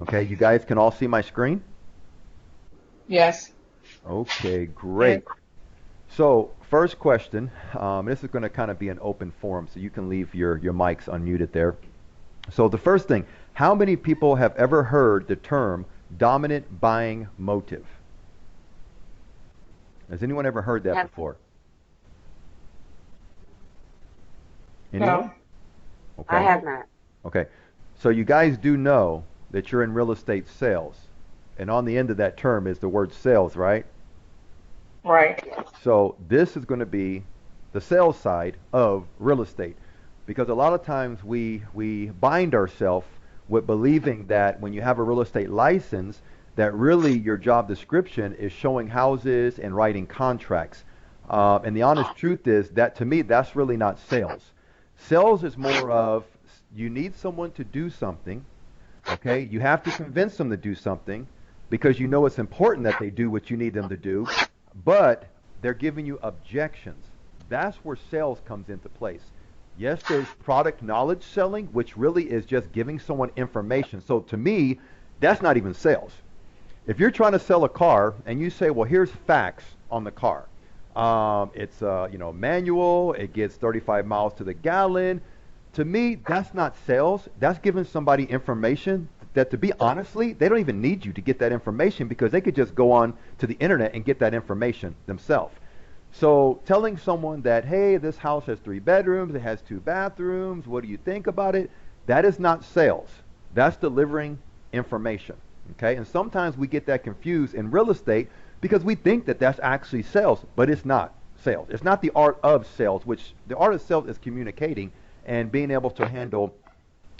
Okay, you guys can all see my screen? Yes. Okay, Yes. great. So, first question. This is going to kind of be an open forum, so you can leave your mics unmuted there. So, the first thing, how many people have ever heard the term dominant buying motive? Has anyone ever heard that Have, before? Anyone? No. I Okay. have not. Okay. So, you guys do know that you're in real estate sales. And on the end of that term is the word sales, right? Right. So this is going to be the sales side of real estate because a lot of times we bind ourselves with believing that when you have a real estate license that really your job description is showing houses and writing contracts. And the honest truth is that to me that's really not sales. Sales is more of you need someone to do something. Okay, you have to convince them to do something because you know it's important that they do what you need them to do, but they're giving you objections. That's where sales comes into place. Yes, there's product knowledge selling, which really is just giving someone information. So to me, that's not even sales. If you're trying to sell a car and you say, well, here's facts on the car. It's manual. It gets 35 miles to the gallon. To me, that's not sales. That's giving somebody information that, to be honestly, they don't even need you to get that information because they could just go on to the internet and get that information themselves. So telling someone that, hey, this house has 3 bedrooms, it has 2 bathrooms, what do you think about it? That is not sales. That's delivering information. Okay, and sometimes we get that confused in real estate because we think that that's actually sales, but it's not sales. It's not the art of sales, which the art of sales is communicating and being able to handle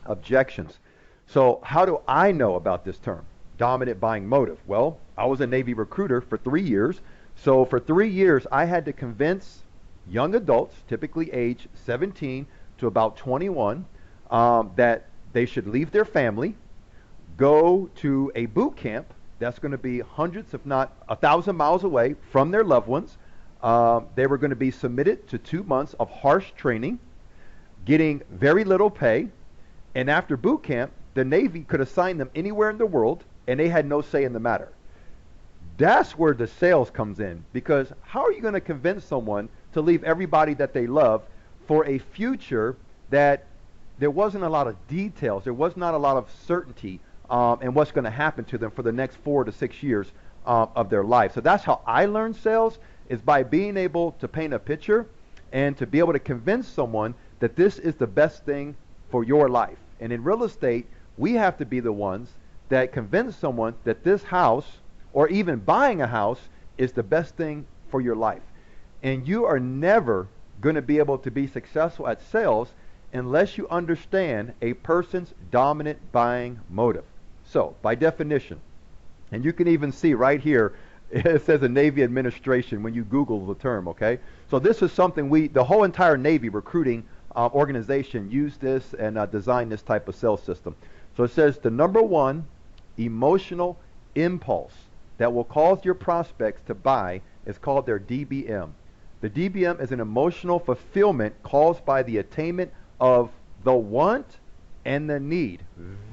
objections. So, how do I know about this term, dominant buying motive? Well, I was a Navy recruiter for 3 years. So, for 3 years, I had to convince young adults, typically age 17 to about 21, that they should leave their family, go to a boot camp that's going to be hundreds, if not 1,000 miles away from their loved ones. They were going to be submitted to 2 months of harsh training, getting very little pay, and after boot camp, the Navy could assign them anywhere in the world, and they had no say in the matter. That's where the sales comes in, because how are you going to convince someone to leave everybody that they love for a future that there wasn't a lot of details, there was not a lot of certainty in what's going to happen to them for the next 4 to 6 years of their life. So that's how I learned sales, is by being able to paint a picture and to be able to convince someone that this is the best thing for your life. And in real estate, we have to be the ones that convince someone that this house or even buying a house is the best thing for your life. And you are never going to be able to be successful at sales unless you understand a person's dominant buying motive. So, by definition, and you can even see right here, it says a Navy administration when you Google the term, okay? So this is something the whole entire Navy recruiting organization used this and designed this type of sales system. So it says the number one emotional impulse that will cause your prospects to buy is called their DBM. The DBM is an emotional fulfillment caused by the attainment of the want and the need.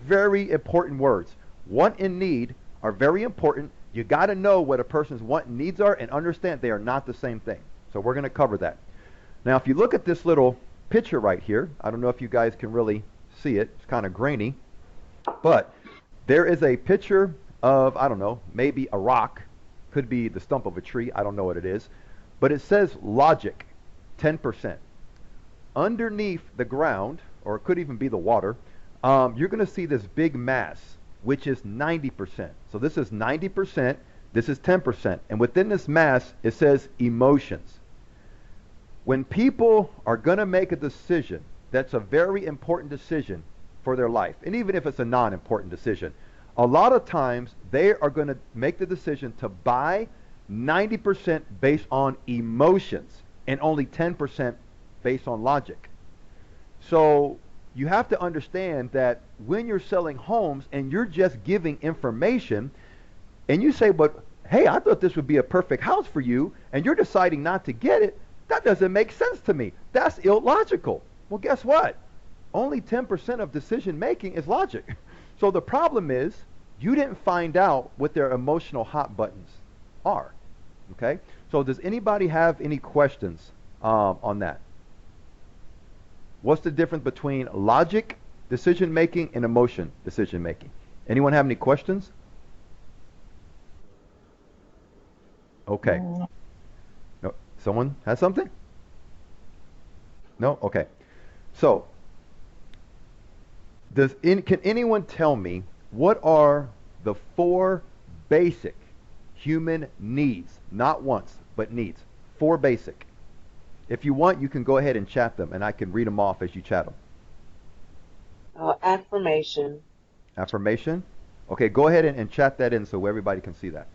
Very important words. Want and need are very important. You got to know what a person's want and needs are and understand they are not the same thing. So we're going to cover that. Now, if you look at this little picture right here, I don't know if you guys can really see it. It's kind of grainy. But there is a picture of, I don't know, maybe a rock. Could be the stump of a tree. I don't know what it is. But it says logic, 10%. Underneath the ground, or it could even be the water, you're going to see this big mass, which is 90%. So this is 90%, this is 10%. And within this mass, it says emotions. When people are going to make a decision, that's a very important decision for their life, and even if it's a non-important decision, a lot of times they are going to make the decision to buy 90% based on emotions and only 10% based on logic. So you have to understand that when you're selling homes and you're just giving information and you say, but hey, I thought this would be a perfect house for you, and you're deciding not to get it, that doesn't make sense to me. That's illogical. Well, guess what? Only 10% of decision making is logic. So the problem is You didn't find out what their emotional hot buttons are. Okay? So does anybody have any questions on that? What's the difference between logic decision making and emotion decision making? Anyone have any questions? Okay. Mm, No, someone has something? No? Okay. So, can anyone tell me what are the four basic human needs? Not wants, but needs. Four basic. If you want, you can go ahead and chat them, and I can read them off as you chat them. Affirmation. Affirmation. Okay, go ahead and chat that in so everybody can see that.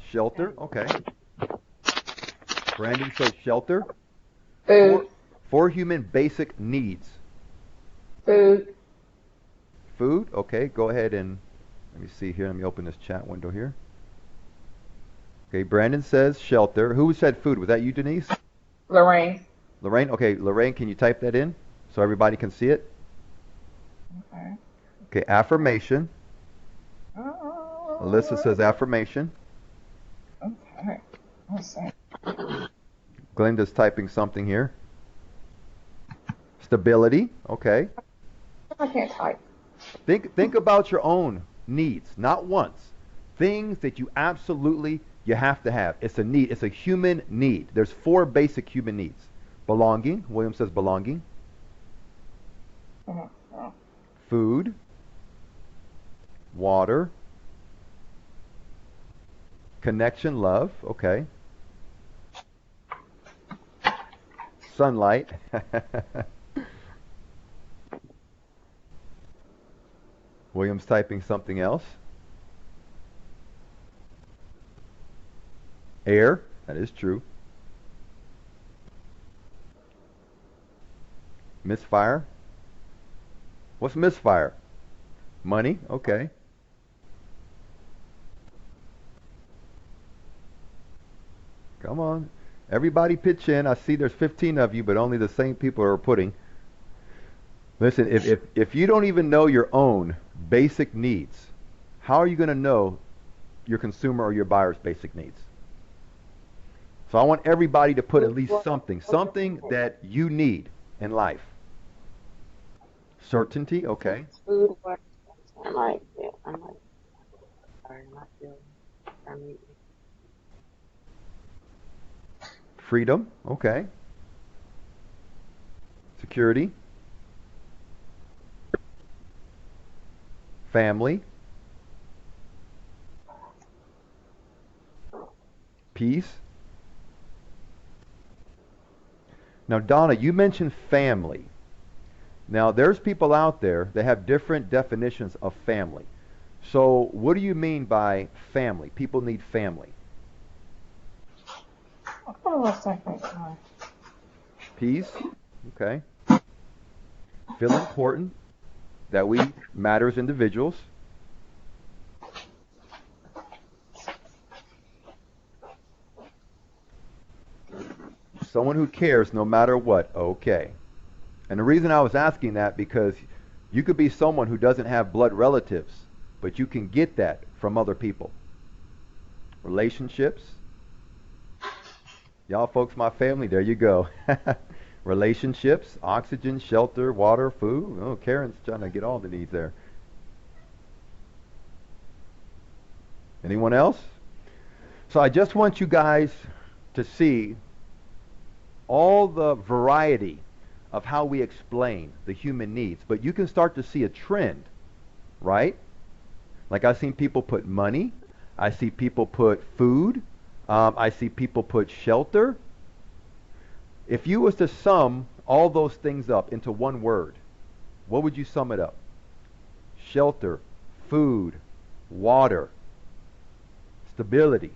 Shelter. Okay. Brandon says shelter. food, Four, four human basic needs. food, Food. Okay, go ahead and let me see here. Let me open this chat window here. Okay, Brandon says shelter. Who said food? Was that you, Denise? Lorraine. Lorraine? Okay, Lorraine, can you type that in so everybody can see it? Okay. Okay, affirmation. Alyssa says affirmation. Okay. Let's see. Glenda's typing something here. Stability. Okay. I can't type. Think about your own needs, not wants. Things that you have to have. It's a need. It's a human need. There's four basic human needs. Belonging. William says belonging. Mhm. Oh, Food. Water. Connection, love. Okay. Sunlight. William's typing something else. Air. That is true. Misfire. What's misfire? Money. Okay. Come on. Everybody pitch in. I see there's 15 of you, but only the same people are putting. Listen, if you don't even know your own basic needs, how are you going to know your consumer or your buyer's basic needs? So I want everybody to put at least something that you need in life. Certainty, okay. Food, water. I'm like, yeah, I'm like, sorry, my feelings. I mean, Freedom, okay. Security, family, peace. Now, Donna, you mentioned family. Now, there's people out there that have different definitions of family. So, what do you mean by family? People need family. hold on a second. Peace, okay. Feel important that we matter as individuals. Someone who cares no matter what, okay. And the reason I was asking that because you could be someone who doesn't have blood relatives, but you can get that from other people. Relationships. Y'all folks, my family, there you go. Relationships, oxygen, shelter, water, food. Oh, Karen's trying to get all the needs there. Anyone else? So I just want you guys to see all the variety of how we explain the human needs. But you can start to see a trend, right? Like I've seen people put money. I see people put food. I see people put shelter. If you was to sum all those things up into one word, what would you sum it up? Shelter, food, water, stability.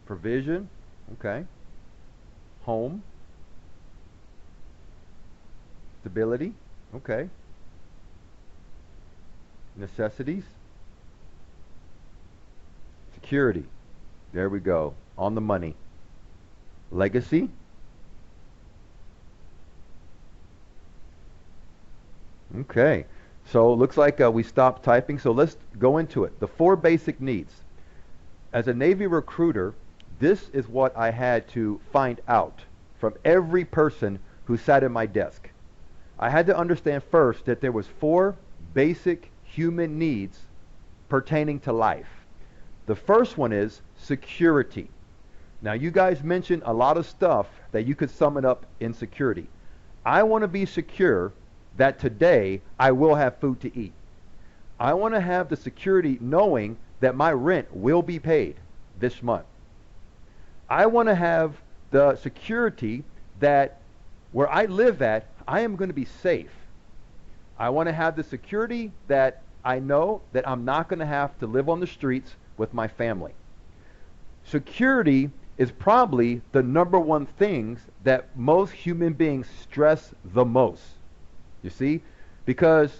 Provision, okay. Home, stability, okay. Necessities, security. There we go. On the money. Legacy. Okay. So it looks like we stopped typing. So let's go into it. The 4 basic needs. As a Navy recruiter, this is what I had to find out from every person who sat at my desk. I had to understand first that there was 4 basic human needs pertaining to life. The first one is security. Now, you guys mentioned a lot of stuff that you could sum it up in security. I want to be secure that today I will have food to eat. I want to have the security knowing that my rent will be paid this month. I want to have the security that where I live at, I am going to be safe. I want to have the security that I know that I'm not going to have to live on the streets with my family. Security is probably the number one things that most human beings stress the most. You see? Because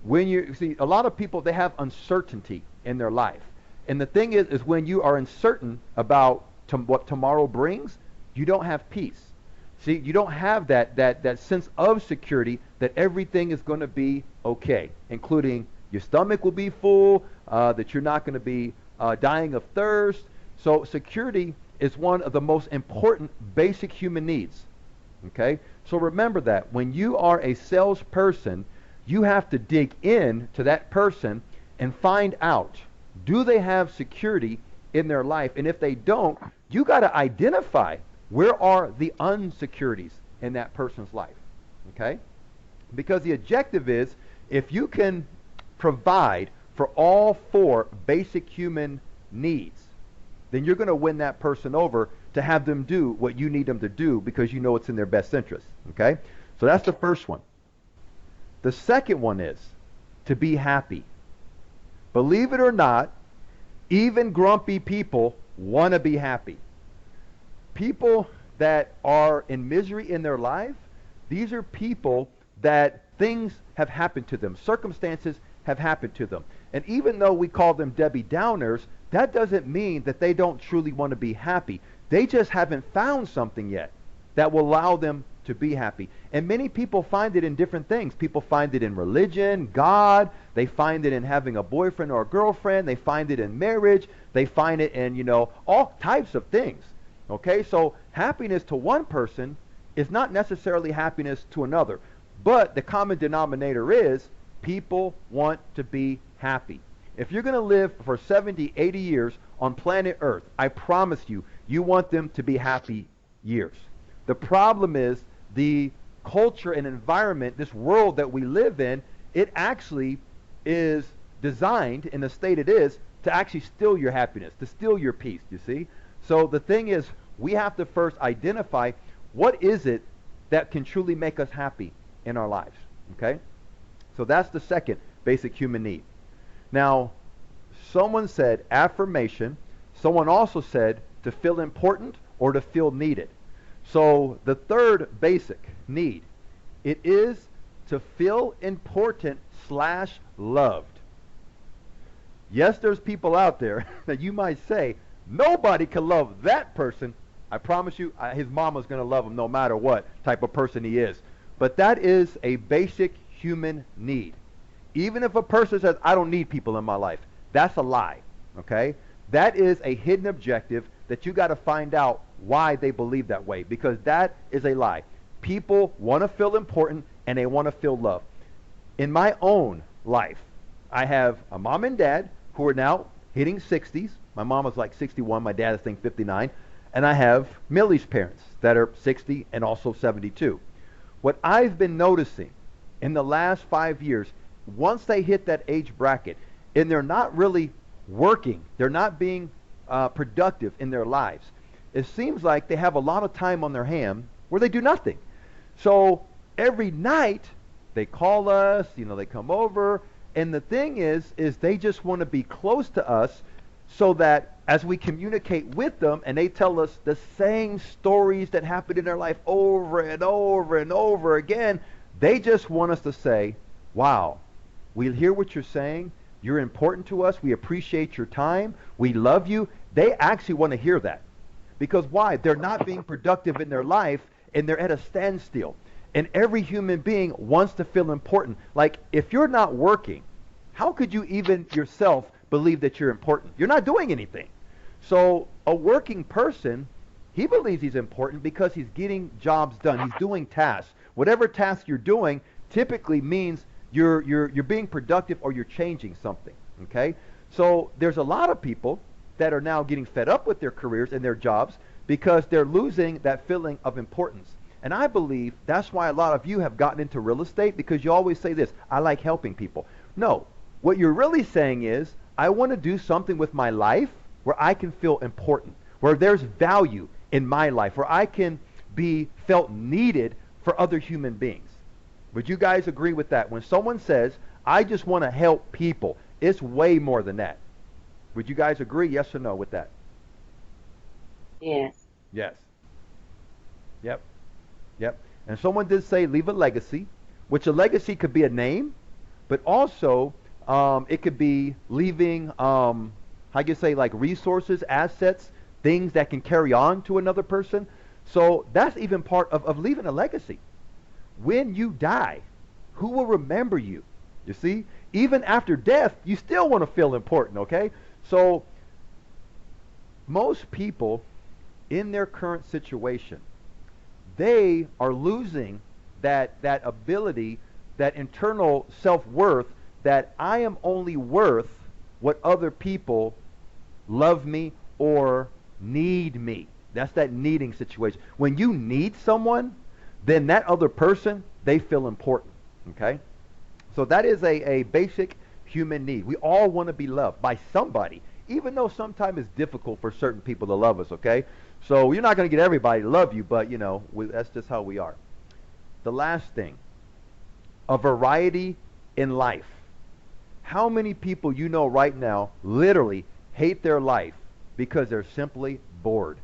when you see, a lot of people, they have uncertainty in their life. And the thing is when you are uncertain about what tomorrow brings, you don't have peace. See, you don't have that sense of security that everything is going to be okay, including your stomach will be full, that you're not going to be dying of thirst. So security is one of the most important basic human needs. Okay? So remember that when you are a salesperson, you have to dig in to that person and find out, do they have security in their life? And if they don't, you got to identify where are the insecurities in that person's life. Okay? Because the objective is, if you can provide for all 4 basic human needs, then you're going to win that person over to have them do what you need them to do because you know it's in their best interest. Okay? So that's the first one. The second one is to be happy. Believe it or not, even grumpy people want to be happy. People that are in misery in their life, these are people that things have happened to them. Circumstances have happened to them. And even though we call them Debbie Downers, that doesn't mean that they don't truly want to be happy. They just haven't found something yet that will allow them to be happy. And many people find it in different things. People find it in religion, God. They find it in having a boyfriend or a girlfriend. They find it in marriage. They find it in, all types of things. Okay, so happiness to one person is not necessarily happiness to another. But the common denominator is people want to be happy. If you're going to live for 70, 80 years on planet Earth, I promise you, you want them to be happy years. The problem is the culture and environment, this world that we live in, it actually is designed in the state it is to actually steal your happiness, to steal your peace, you see? So the thing is, we have to first identify what is it that can truly make us happy in our lives, okay? So that's the second basic human need. Now, someone said affirmation. Someone also said to feel important or to feel needed. So the third basic need, it is to feel important / loved. Yes, there's people out there that you might say, nobody can love that person. I promise you, his mama's going to love him no matter what type of person he is. But that is a basic human need. Even if a person says, I don't need people in my life, that's a lie, okay? That is a hidden objective that you got to find out why they believe that way, because that is a lie. People want to feel important and they want to feel loved. In my own life, I have a mom and dad who are now hitting 60s. My mom was like 61, my dad is I think 59. And I have Millie's parents that are 60 and also 72. What I've been noticing in the last 5 years, once they hit that age bracket and they're not really working, they're not being productive in their lives, it seems like they have a lot of time on their hand where they do nothing. So every night they call us, they come over, and the thing is they just want to be close to us so that as we communicate with them and they tell us the same stories that happened in their life over and over and over again, they just want us to say, wow, we hear what you're saying. you're important to us, we appreciate your time, we love you, they actually want to hear that. Because why? They're not being productive in their life, and they're at a standstill. And every human being wants to feel important. Like, if you're not working, how could you even yourself believe that you're important? You're not doing anything. So a working person, he believes he's important because he's getting jobs done. He's doing tasks. Whatever task you're doing typically means you're being productive or you're changing something. Okay? So there's a lot of people that are now getting fed up with their careers and their jobs because they're losing that feeling of importance. And I believe that's why a lot of you have gotten into real estate, because you always say this, I like helping people. No, what you're really saying is, I want to do something with my life where I can feel important, where there's value in my life, where I can be felt needed for other human beings. Would you guys agree with that? When someone says, I just want to help people, it's way more than that. Would you guys agree, yes or no, with that? Yes. Yes. Yep. Yep. And someone did say leave a legacy, which a legacy could be a name, but also it could be leaving, how you say, like resources, assets, things that can carry on to another person. So that's even part of leaving a legacy. When you die, who will remember you? You see? Even after death, you still want to feel important, okay? So most people in their current situation, they are losing that ability, that internal self-worth, that I am only worth what other people love me or need me. That's that needing situation. When you need someone, then that other person, they feel important. Okay? So that is a basic human need. We all want to be loved by somebody, even though sometimes it's difficult for certain people to love us, okay? So you're not going to get everybody to love you, but, you know, that's just how we are. The last thing, a variety in life. How many people you know right now literally hate their life because they're simply bored?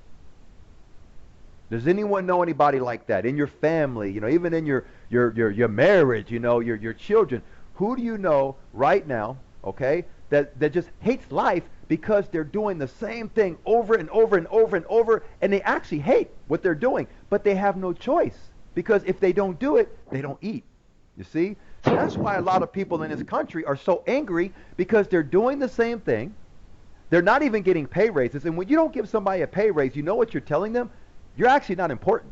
Does anyone know anybody like that in your family, you know, even in your marriage, you know, your children? Who do you know right now, okay, that just hates life because they're doing the same thing over and over and over and over, and they actually hate what they're doing, but they have no choice, because if they don't do it, they don't eat. You see? That's why a lot of people in this country are so angry, because they're doing the same thing. They're not even getting pay raises, and when you don't give somebody a pay raise, you know what you're telling them? You're actually not important.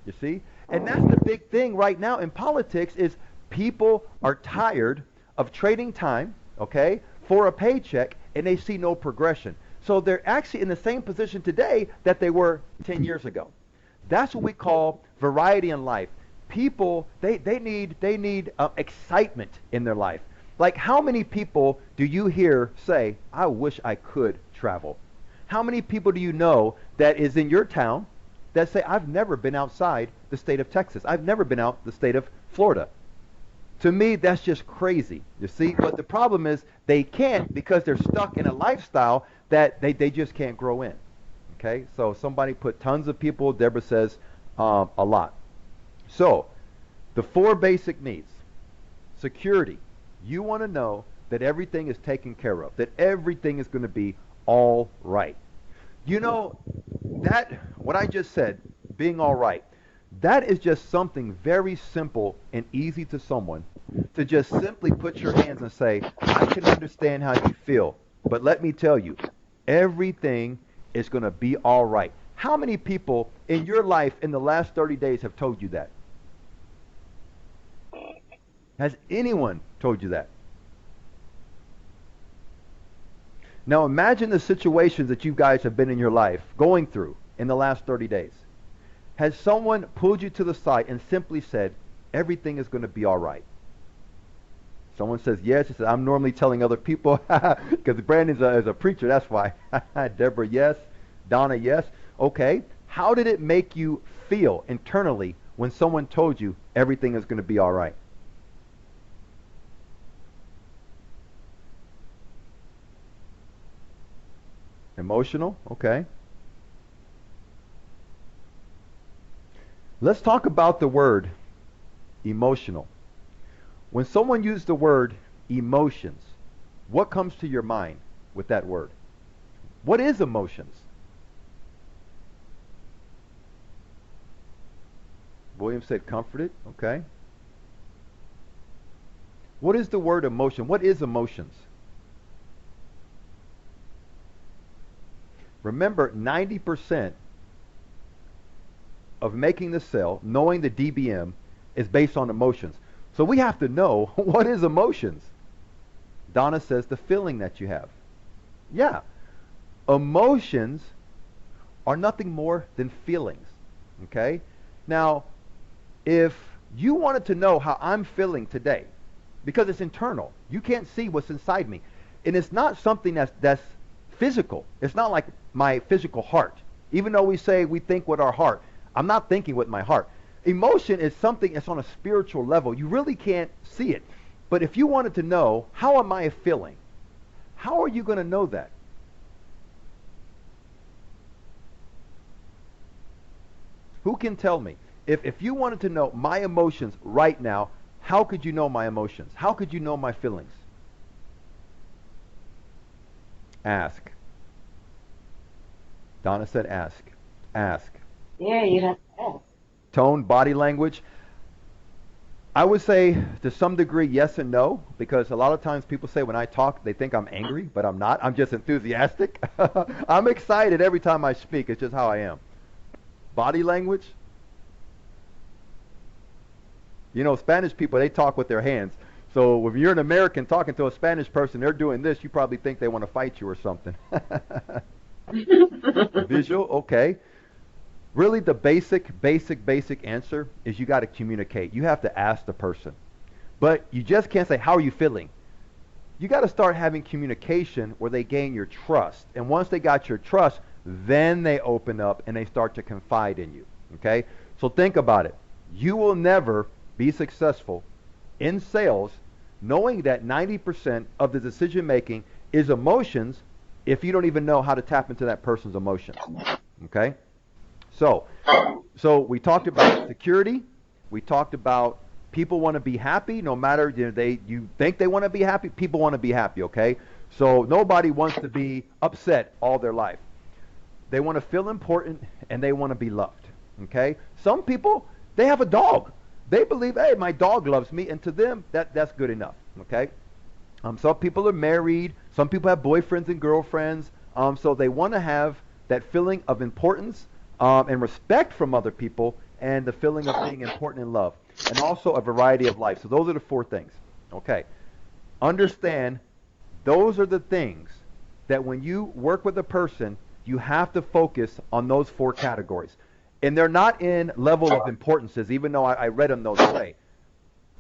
You see? And that's the big thing right now in politics, is people are tired of trading time, okay, for a paycheck, and they see no progression. So they're actually in the same position today that they were 10 years ago. That's what we call variety in life. People, they need excitement in their life. Like, how many people do you hear say, I wish I could travel? How many people do you know that is in your town that say, I've never been outside the state of Texas. I've never been out the state of Florida. To me, that's just crazy, you see? But the problem is they can't, because they're stuck in a lifestyle that they just can't grow in. Okay? So somebody put tons of people. Deborah says a lot. So the 4 basic needs. Security. You want to know that everything is taken care of, that everything is going to be all right. You know, that, what I just said, being all right, that is just something very simple and easy to someone to just simply put your hands and say, I can understand how you feel, but let me tell you, everything is going to be all right. How many people in your life in the last 30 days have told you that? Has anyone told you that? Now imagine the situations that you guys have been in your life going through in the last 30 days. Has someone pulled you to the side and simply said, everything is going to be all right? Someone says yes. He says, I'm normally telling other people, because Brandon is a preacher, that's why. Deborah, yes. Donna, yes. Okay. How did it make you feel internally when someone told you everything is going to be all right? Emotional? Okay. Let's talk about the word emotional. When someone used the word emotions, What comes to your mind with that word? What is emotions? William said comforted. Okay. What is the word emotion? What is emotions? Remember, 90% of making the sale, knowing the DBM, is based on emotions. So we have to know what is emotions. Donna says the feeling that you have. Yeah. Emotions are nothing more than feelings. Okay? Now, if you wanted to know how I'm feeling today, because it's internal, you can't see what's inside me. And it's not something that's physical. It's not like my physical heart. Even though we say we think with our heart, I'm not thinking with my heart. Emotion is something that's on a spiritual level. You really can't see it. But if you wanted to know, how am I feeling? How are you going to know that? Who can tell me? If you wanted to know my emotions right now, how could you know my emotions? How could you know my feelings? Ask. Donna said ask. Ask. Yeah, you have to ask. Tone, body language. I would say to some degree yes and no, because a lot of times people say when I talk they think I'm angry, but I'm not. I'm just enthusiastic. I'm excited every time I speak. It's just how I am. Body language. You know, Spanish people, they talk with their hands. So if you're an American talking to a Spanish person, they're doing this, you probably think they want to fight you or something. Visual, okay. Really the basic answer is you got to communicate. You have to ask the person. But you just can't say, how are you feeling? You got to start having communication where they gain your trust. And once they got your trust, then they open up and they start to confide in you. Okay? So think about it. You will never be successful in sales knowing that 90% of the decision making is emotions if you don't even know how to tap into that person's emotions. Okay? So we talked about security. We talked about people want to be happy no matter, you think they want to be happy, people want to be happy, okay? So nobody wants to be upset all their life. They want to feel important and they want to be loved, okay? Some people, they have a dog. They believe, hey, my dog loves me, and to them, that's good enough, okay? Some people are married. Some people have boyfriends and girlfriends. So they want to have that feeling of importance and respect from other people and the feeling of being important and loved, and also a variety of life. So those are the 4 things, okay? Understand those are the things that when you work with a person, you have to focus on those 4 categories. And they're not in level of importances, even though I read them those way.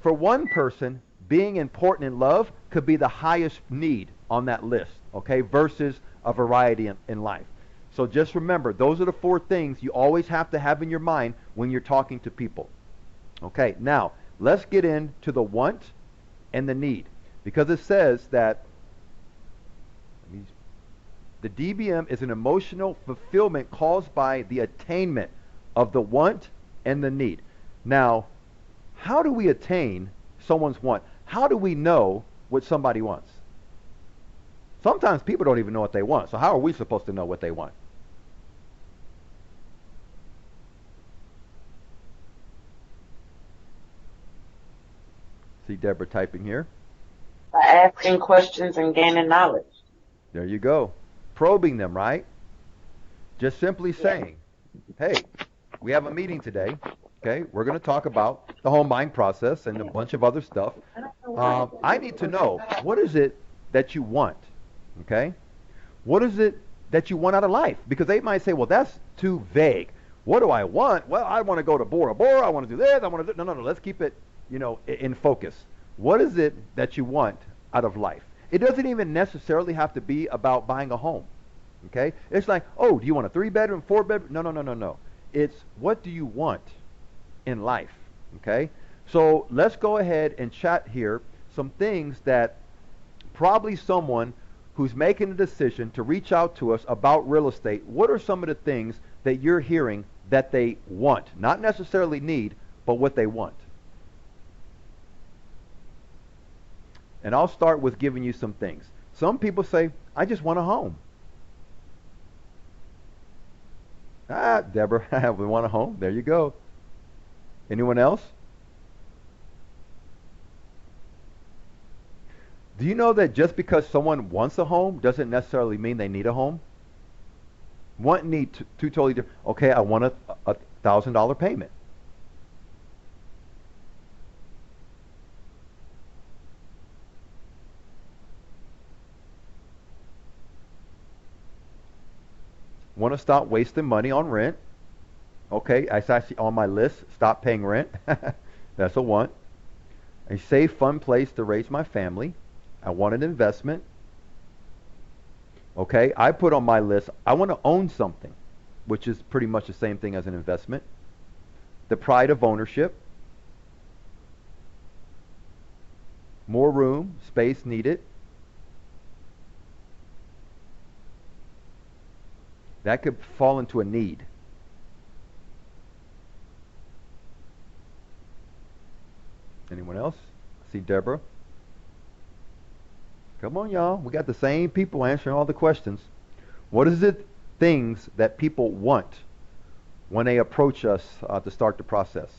For one person, being important in love could be the highest need on that list, okay, versus a variety in life. So just remember, those are the 4 things you always have to have in your mind when you're talking to people. Okay, now, let's get into the want and the need. Because it says that the DBM is an emotional fulfillment caused by the attainment of the want and the need. Now, how do we attain someone's want? How do we know what somebody wants? Sometimes people don't even know what they want. So how are we supposed to know what they want? See Deborah typing here. By asking questions and gaining knowledge. There you go. Probing them, right? Just simply saying, hey, we have a meeting today. Okay, we're going to talk about the home buying process and a bunch of other stuff. I need to know, what is it that you want? Okay? What is it that you want out of life? Because they might say, well, that's too vague. What do I want? Well, I want to go to Bora Bora. I want to do this. I want to do... No. Let's keep it, in focus. What is it that you want out of life? It doesn't even necessarily have to be about buying a home. Okay? It's like, oh, do you want a 3-bedroom, 4-bedroom? No. It's what do you want in life? Okay? So let's go ahead and chat here some things that probably someone who's making a decision to reach out to us about real estate, what are some of the things that you're hearing that they want? Not necessarily need, but what they want. And I'll start with giving you some things. Some people say, I just want a home. Ah, Deborah, we want a home. There you go. Anyone else? Do you know that just because someone wants a home doesn't necessarily mean they need a home? Want and need two totally different. Okay, I want a $1,000 payment. Want to stop wasting money on rent. Okay, I actually on my list. Stop paying rent. That's a want. A safe, fun place to raise my family. I want an investment. Okay, I put on my list, I want to own something, which is pretty much the same thing as an investment. The pride of ownership. More room, space needed. That could fall into a need. Anyone else? I see Deborah. Come on, y'all. We got the same people answering all the questions. What is it things that people want when they approach us to start the process?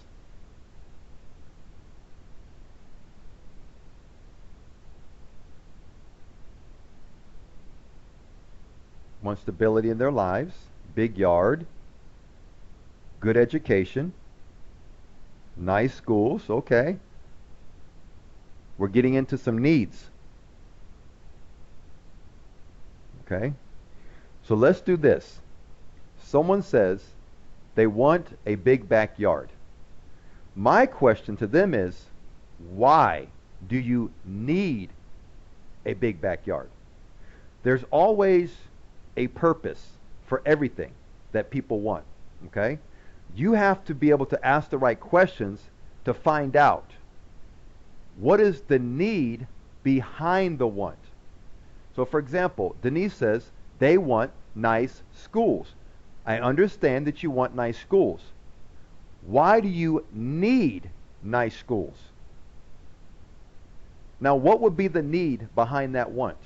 Want stability in their lives, big yard, good education, nice schools, okay. We're getting into some needs. Okay? So let's do this. Someone says they want a big backyard. My question to them is, why do you need a big backyard? There's always a purpose for everything that people want. Okay? You have to be able to ask the right questions to find out what is the need behind the want. So for example, Denise says they want nice schools. I understand that you want nice schools. Why do you need nice schools? Now, what would be the need behind that want?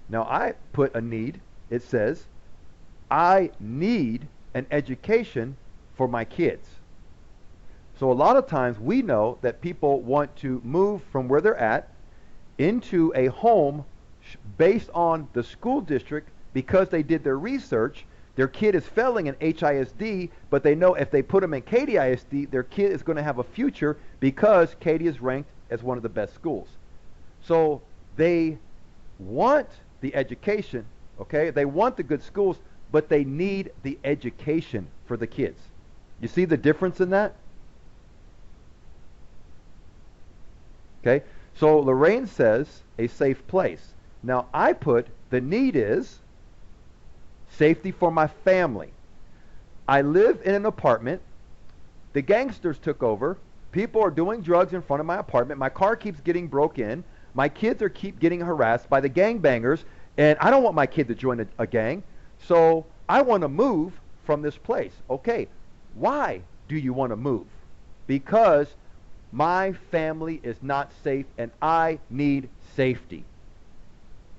Now, I put a need. It says, I need an education for my kids. So a lot of times we know that people want to move from where they're at into a home based on the school district because they did their research. Their kid is failing in HISD, but they know if they put them in Katy ISD, their kid is going to have a future because Katy is ranked as one of the best schools. So they want the education, okay? They want the good schools, but they need the education for the kids. You see the difference in that? Okay? So Lorraine says a safe place. Now I put the need is safety for my family. I live in an apartment. The gangsters took over. People are doing drugs in front of my apartment. My car keeps getting broke in. My kids are keep getting harassed by the gangbangers, and I don't want my kid to join a gang. So I want to move from this place. Okay, why do you want to move? Because my family is not safe and I need safety.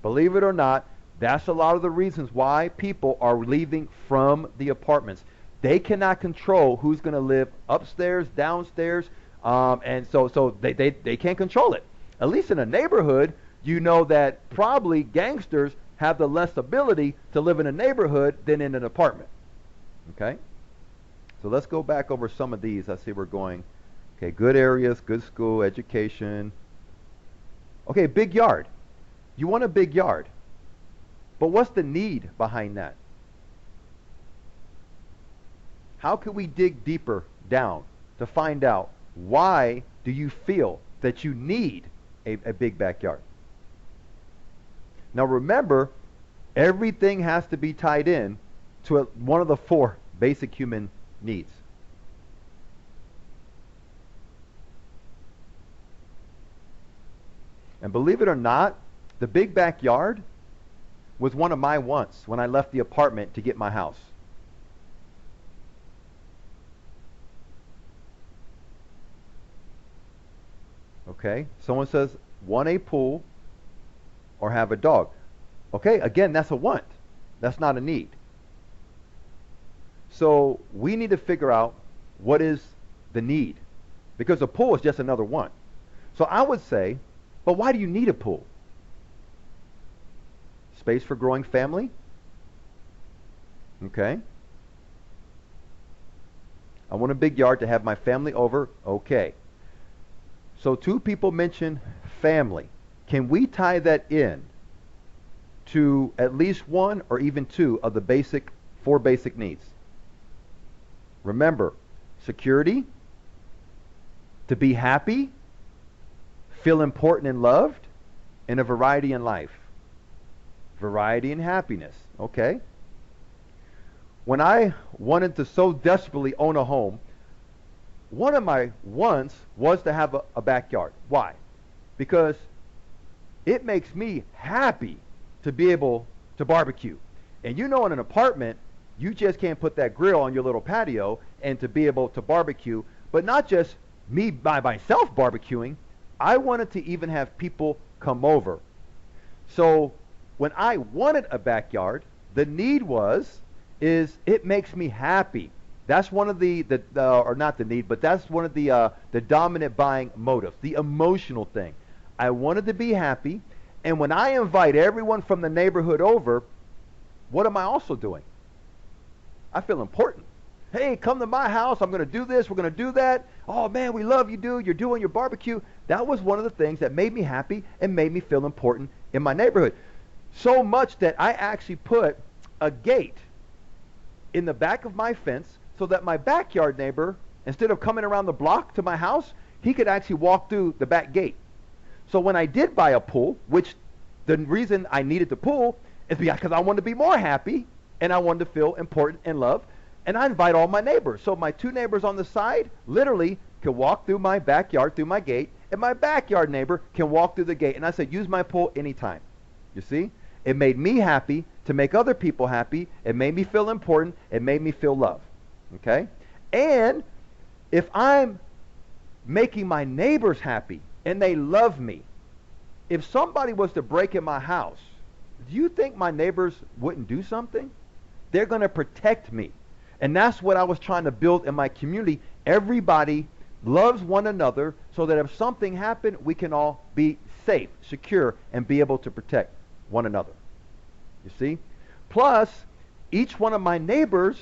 Believe it or not, that's a lot of the reasons why people are leaving from the apartments. They cannot control who's going to live upstairs, downstairs, and so they can't control it. At least in a neighborhood, you know that probably gangsters have the less ability to live in a neighborhood than in an apartment. Okay? So let's go back over some of these. I see we're going. Okay, good areas, good school, education. Okay, big yard. You want a big yard. But what's the need behind that? How can we dig deeper down to find out why do you feel that you need a big backyard? Now remember, everything has to be tied in to one of the four basic human needs. And believe it or not, the big backyard was one of my wants when I left the apartment to get my house. Okay, someone says, want a pool, or have a dog. Okay, again, that's a want. That's not a need. So we need to figure out what is the need, because a pool is just another want. So I would say, but why do you need a pool? Space for growing family? Okay. I want a big yard to have my family over. Okay. So two people mention family. Can we tie that in to at least one or even two of the four basic needs? Remember, security, to be happy, feel important and loved, and a variety in life. Variety and happiness. Okay. When I wanted to so desperately own a home, one of my wants was to have a backyard. Why? Because it makes me happy to be able to barbecue. And you know, in an apartment, you just can't put that grill on your little patio and to be able to barbecue. But not just me by myself barbecuing. I wanted to even have people come over. So when I wanted a backyard, the need is it makes me happy. That's one of or not the need, but that's one of the dominant buying motives, the emotional thing. I wanted to be happy, and when I invite everyone from the neighborhood over, what am I also doing? I feel important. Hey, come to my house. I'm going to do this. We're going to do that. Oh, man, we love you, dude. You're doing your barbecue. That was one of the things that made me happy and made me feel important in my neighborhood. So much that I actually put a gate in the back of my fence so that my backyard neighbor, instead of coming around the block to my house, he could actually walk through the back gate. So when I did buy a pool, which the reason I needed the pool is because I wanted to be more happy and I wanted to feel important and loved, and I invite all my neighbors. So my two neighbors on the side literally can walk through my backyard, through my gate, and my backyard neighbor can walk through the gate. And I said, use my pool anytime. You see? It made me happy to make other people happy. It made me feel important. It made me feel loved. Okay? And if I'm making my neighbors happy and they love me, if somebody was to break in my house, do you think my neighbors wouldn't do something? They're going to protect me. And that's what I was trying to build in my community. Everybody loves one another so that if something happened, we can all be safe, secure, and be able to protect one another. You see? Plus, each one of my neighbors,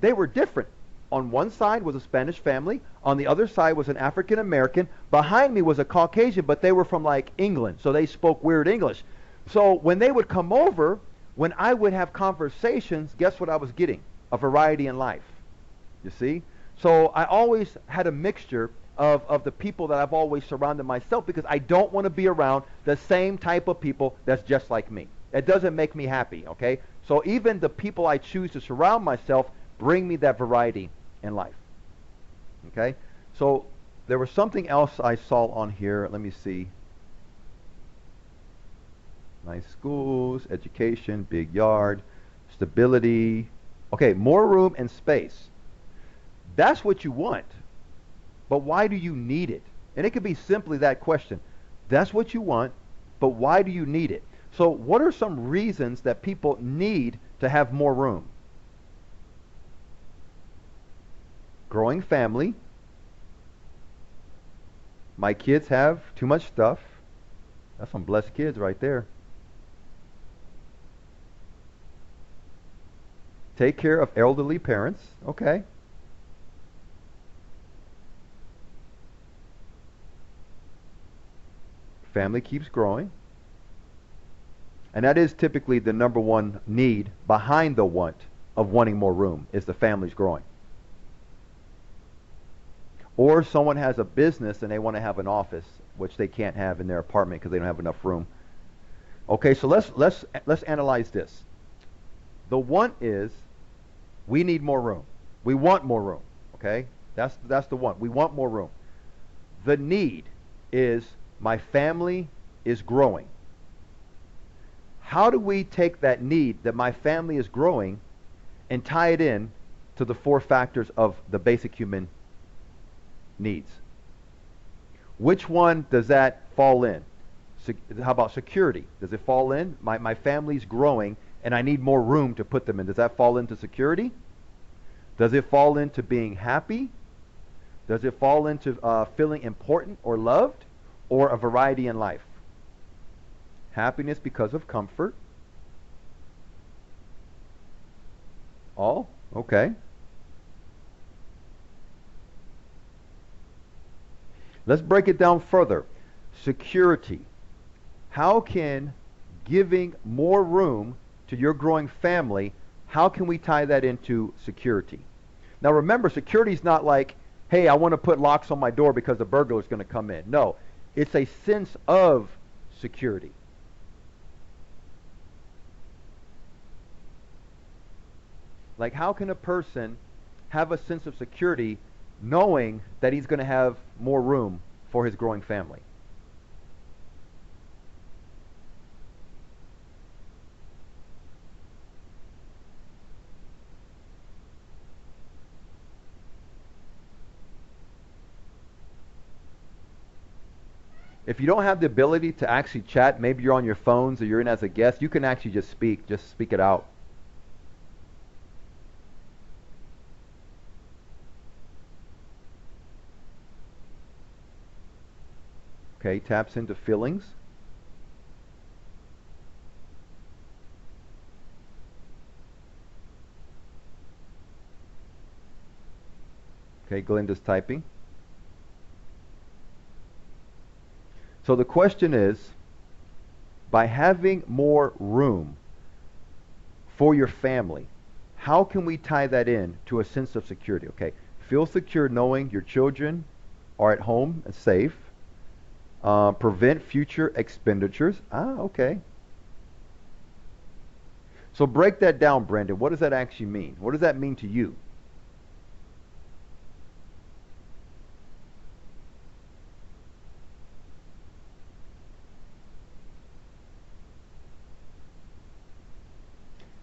they were different. On one side was a Spanish family. On the other side was an African American. Behind me was a Caucasian, but they were from like England, so they spoke weird English. So when they would come over, when I would have conversations, guess what I was getting? A variety in life. You see? So I always had a mixture of the people that I've always surrounded myself, because I don't want to be around the same type of people that's just like me. It doesn't make me happy, okay? So even the people I choose to surround myself bring me that variety in life. Okay? So there was something else I saw on here. Let me see. Nice schools, education, big yard, stability. Okay, more room and space. That's what you want. But why do you need it? And it could be simply that question. That's what you want, but why do you need it? So what are some reasons that people need to have more room? Growing family. My kids have too much stuff. That's some blessed kids right there. Take care of elderly parents. Okay. Family keeps growing. And that is typically the number one need behind the want of wanting more room, is the family's growing. Or someone has a business and they want to have an office, which they can't have in their apartment because they don't have enough room. Okay, so let's analyze this. The want is we need more room. We want more room. Okay? That's the want. We want more room. The need is my family is growing. How do we take that need that my family is growing and tie it in to the four factors of the basic human needs? Which one does that fall in? How about security? Does it fall in? My family's growing and I need more room to put them in. Does that fall into security? Does it fall into being happy? Does it fall into feeling important or loved, or a variety in life? Happiness because of comfort. All? Okay. Let's break it down further. Security. How can giving more room to your growing family, how can we tie that into security? Now remember, security is not like, hey, I want to put locks on my door because the burglar is going to come in. No, it's a sense of security. Like, how can a person have a sense of security knowing that he's going to have more room for his growing family? If you don't have the ability to actually chat, maybe you're on your phones or you're in as a guest, you can actually just speak it out. Okay, taps into feelings. Okay, Glenda's typing. So the question is, by having more room for your family, how can we tie that in to a sense of security? Okay, feel secure knowing your children are at home and safe. Prevent future expenditures. Okay. So break that down, Brandon. What does that actually mean? What does that mean to you?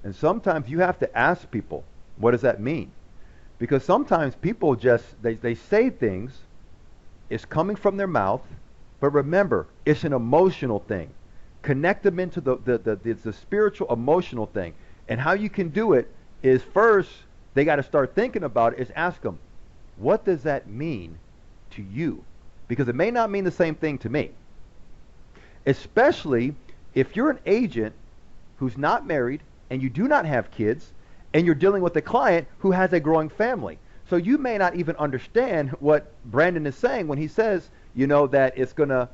And sometimes you have to ask people, what does that mean? Because sometimes people just, they say things, it's coming from their mouth, but remember, it's an emotional thing. Connect them into the spiritual, emotional thing. And how you can do it is, first, they got to start thinking about it, is ask them, what does that mean to you? Because it may not mean the same thing to me. Especially if you're an agent who's not married, and you do not have kids, and you're dealing with a client who has a growing family. So you may not even understand what Brandon is saying when he says, that it's going to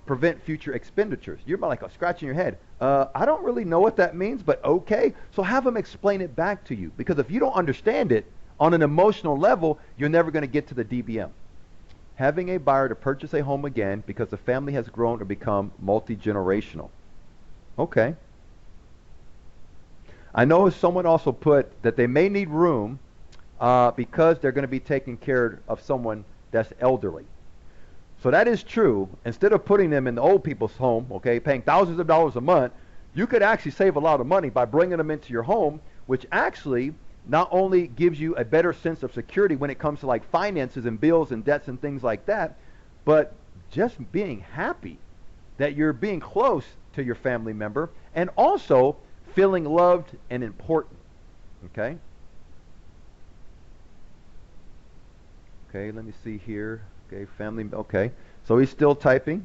prevent future expenditures. You're like scratching your head. I don't really know what that means, but okay. So have him explain it back to you. Because if you don't understand it on an emotional level, you're never going to get to the DBM. Having a buyer to purchase a home again because the family has grown or become multi-generational. Okay. I know someone also put that they may need room because they're going to be taking care of someone that's elderly. So that is true. Instead of putting them in the old people's home, okay, paying thousands of dollars a month, you could actually save a lot of money by bringing them into your home, which actually not only gives you a better sense of security when it comes to like finances and bills and debts and things like that, but just being happy that you're being close to your family member, and also feeling loved and important. Okay? Okay, let me see here. Okay, family. Okay, so he's still typing.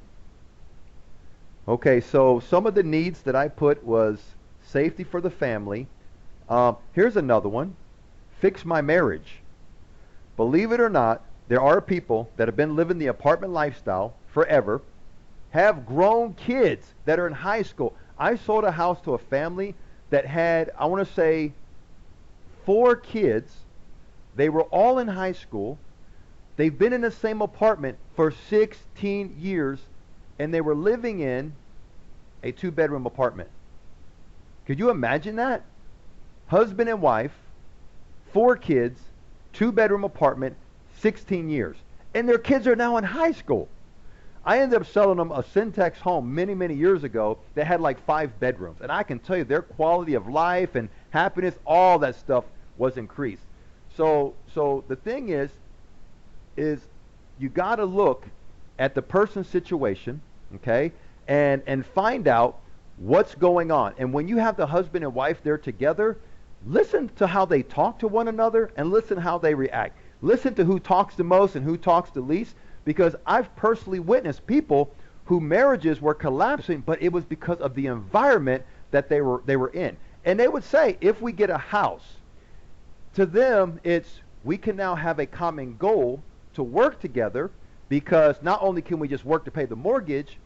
Okay, so some of the needs that I put was safety for the family. Here's another one. Fix my marriage. Believe it or not, there are people that have been living the apartment lifestyle forever, have grown kids that are in high school. I sold a house to a family that had, I want to say, 4 kids. They were all in high school. They've been in the same apartment for 16 years, and they were living in a 2-bedroom apartment. Could you imagine that? Husband and wife, 4 kids, 2-bedroom apartment, 16 years. And their kids are now in high school. I ended up selling them a Syntex home many, many years ago that had like 5 bedrooms. And I can tell you their quality of life and happiness, all that stuff was increased. So the thing is you got to look at the person's situation, okay? and find out what's going on. And when you have the husband and wife there together, listen to how they talk to one another and listen how they react. Listen to who talks the most and who talks the least, because I've personally witnessed people who marriages were collapsing, but it was because of the environment that they were in. And they would say, if we get a house, to them it's, we can now have a common goal to work together, because not only can we just work to pay the mortgage,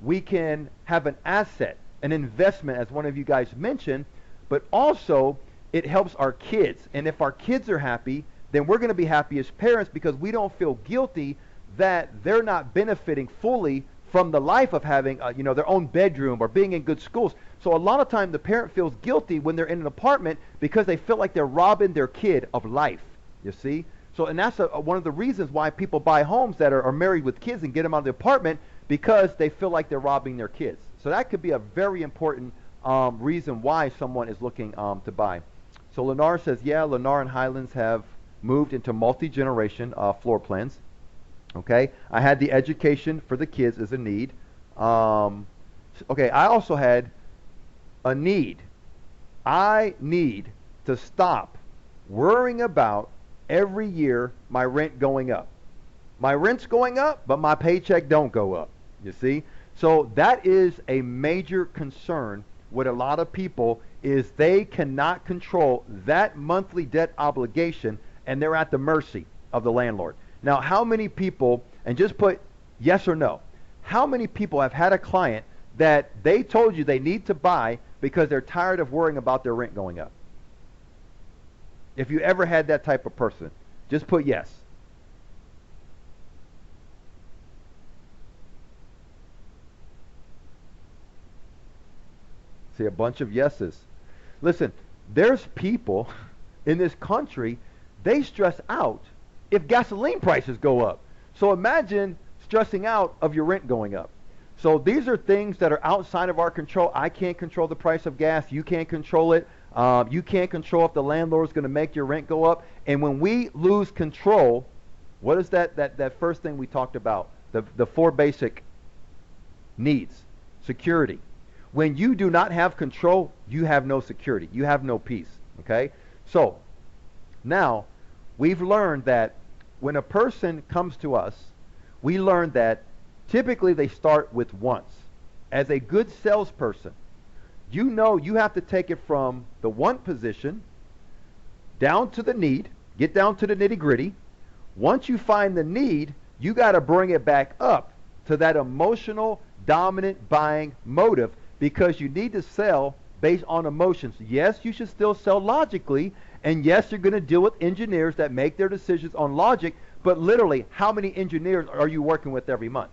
we can have an asset, an investment, as one of you guys mentioned, but also it helps our kids. And if our kids are happy, then we're going to be happy as parents, because we don't feel guilty that they're not benefiting fully from the life of having their own bedroom or being in good schools. So a lot of time the parent feels guilty when they're in an apartment because they feel like they're robbing their kid of life, you see. So, and that's one of the reasons why people buy homes that are married with kids and get them out of the apartment, because they feel like they're robbing their kids. So that could be a very important reason why someone is looking to buy. So Lennar says, yeah, Lennar and Highlands have moved into multi-generation floor plans. Okay, I had the education for the kids as a need. Okay, I also had a need. I need to stop worrying about every year my rent going up. My rent's going up, but my paycheck don't go up, you see? So that is a major concern with a lot of people, is they cannot control that monthly debt obligation, and they're at the mercy of the landlord. Now, how many people, and just put yes or no, how many people have had a client that they told you they need to buy because they're tired of worrying about their rent going up? If you ever had that type of person, just put yes. See a bunch of yeses. Listen, there's people in this country, they stress out if gasoline prices go up. So imagine stressing out of your rent going up. So these are things that are outside of our control. I can't control the price of gas. You can't control it. You can't control if the landlord is going to make your rent go up. And when we lose control, what is that first thing we talked about? The four basic needs. Security. When you do not have control, you have no security. You have no peace. Okay? So, now, we've learned that when a person comes to us, we learned that typically they start with wants. As a good salesperson, you know you have to take it from the want position down to the need, get down to the nitty-gritty. Once you find the need, you got to bring it back up to that emotional, dominant buying motive, because you need to sell based on emotions. Yes, you should still sell logically, and yes, you're going to deal with engineers that make their decisions on logic, but literally, how many engineers are you working with every month?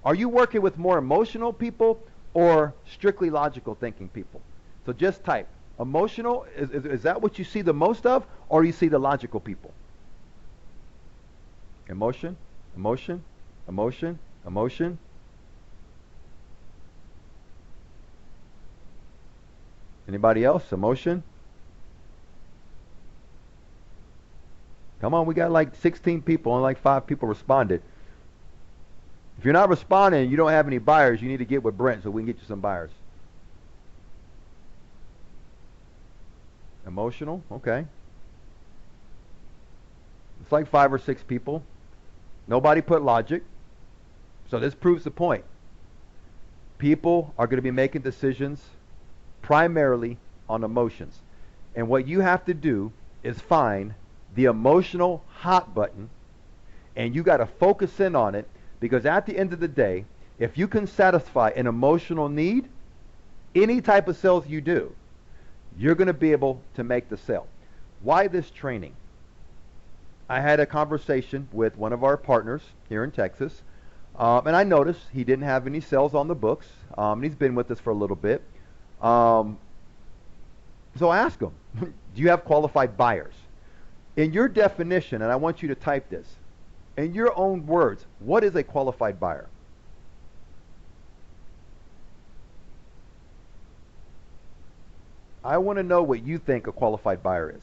Are you working with more emotional people or strictly logical thinking people? So just type. Emotional, is that what you see the most of, or you see the logical people? Emotion, emotion, emotion, emotion. Anybody else? Emotion? Come on, we got like 16 people, only like 5 people responded. If you're not responding and you don't have any buyers, you need to get with Brent so we can get you some buyers. Emotional? Okay. It's like 5 or 6 people. Nobody put logic. So this proves the point. People are going to be making decisions primarily on emotions. And what you have to do is find the emotional hot button, and you got to focus in on it, because at the end of the day, if you can satisfy an emotional need, any type of sales you do, you're going to be able to make the sale. Why this training? I had a conversation with one of our partners here in Texas, and I noticed he didn't have any sales on the books, and he's been with us for a little bit. So I asked him, do you have qualified buyers? In your definition, and I want you to type this, in your own words, what is a qualified buyer? I want to know what you think a qualified buyer is.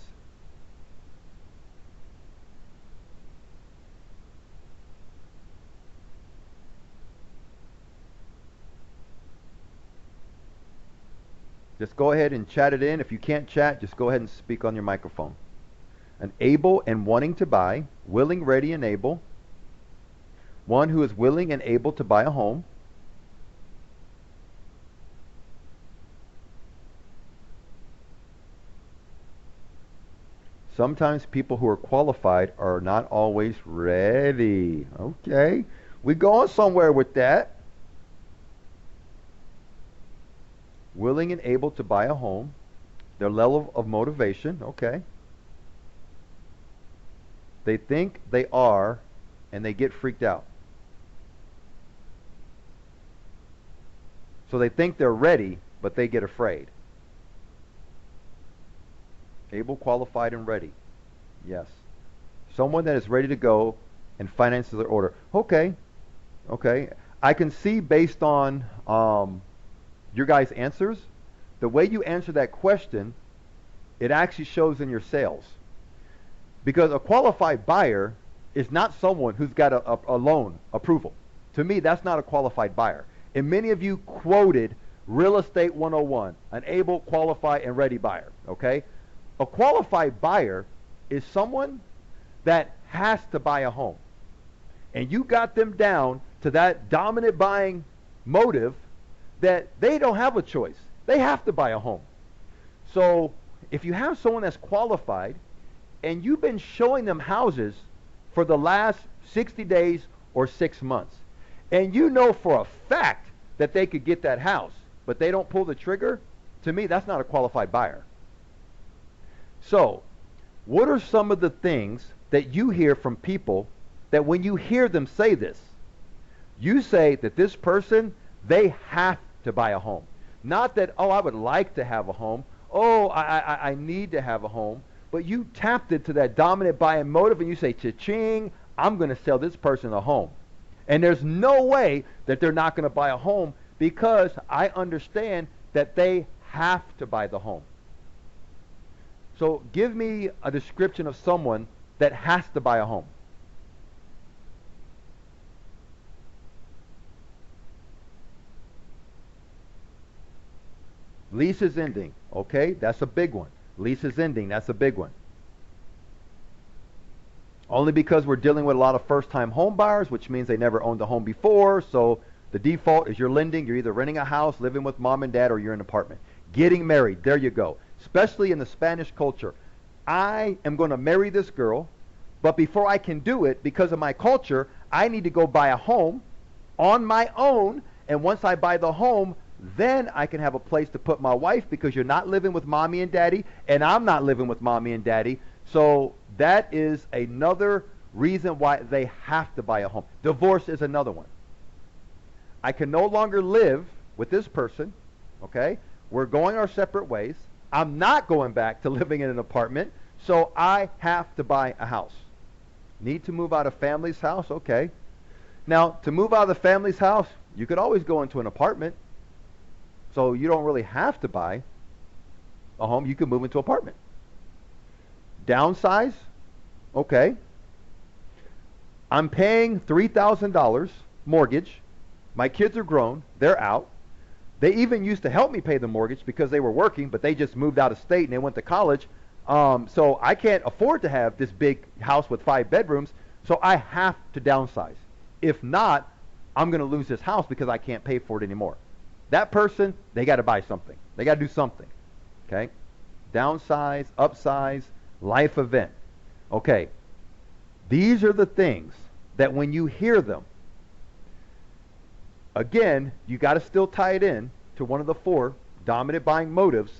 Just go ahead and chat it in. If you can't chat, just go ahead and speak on your microphone. An able and wanting to buy, willing, ready, and able. One who is willing and able to buy a home. Sometimes people who are qualified are not always ready. Okay. We're going somewhere with that. Willing and able to buy a home. Their level of motivation. Okay. They think they are, and they get freaked out. So they think they're ready, but they get afraid. Able, qualified, and ready. Yes. Someone that is ready to go and finances are order. Okay. Okay. I can see based on your guys' answers, the way you answer that question, it actually shows in your sales. Because a qualified buyer is not someone who's got a loan approval. To me, that's not a qualified buyer. And many of you quoted Real Estate 101, an able, qualified, and ready buyer. Okay? A qualified buyer is someone that has to buy a home. And you got them down to that dominant buying motive that they don't have a choice. They have to buy a home. So if you have someone that's qualified and you've been showing them houses for the last 60 days or 6 months, and you know for a fact that they could get that house, but they don't pull the trigger, to me, that's not a qualified buyer. So, what are some of the things that you hear from people that when you hear them say this, you say that this person, they have to buy a home. Not that, oh, I would like to have a home. Oh, I need to have a home. But you tapped into that dominant buying motive and you say, cha-ching, I'm going to sell this person a home. And there's no way that they're not going to buy a home because I understand that they have to buy the home. So give me a description of someone that has to buy a home. Lease is ending. Okay, that's a big one. Lease is ending. That's a big one. Only because we're dealing with a lot of first-time home buyers, which means they never owned a home before. So the default is you're lending. You're either renting a house, living with mom and dad, or you're in an apartment. Getting married. There you go. Especially in the Spanish culture. I am going to marry this girl, but before I can do it, because of my culture, I need to go buy a home on my own. And once I buy the home, then I can have a place to put my wife because you're not living with mommy and daddy, and I'm not living with mommy and daddy. So that is another reason why they have to buy a home. Divorce is another one. I can no longer live with this person, okay? We're going our separate ways. I'm not going back to living in an apartment, so I have to buy a house. Need to move out of family's house? Okay. Now, to move out of the family's house, you could always go into an apartment. So you don't really have to buy a home. You can move into an apartment. Downsize? Okay. I'm paying $3,000 mortgage. My kids are grown. They're out. They even used to help me pay the mortgage because they were working, but they just moved out of state and they went to college. So I can't afford to have this big house with 5 bedrooms, so I have to downsize. If not, I'm going to lose this house because I can't pay for it anymore. That person, they got to buy something. They got to do something. Okay? Downsize, upsize, life event. Okay. These are the things that when you hear them, again, you got to still tie it in to one of the 4 dominant buying motives.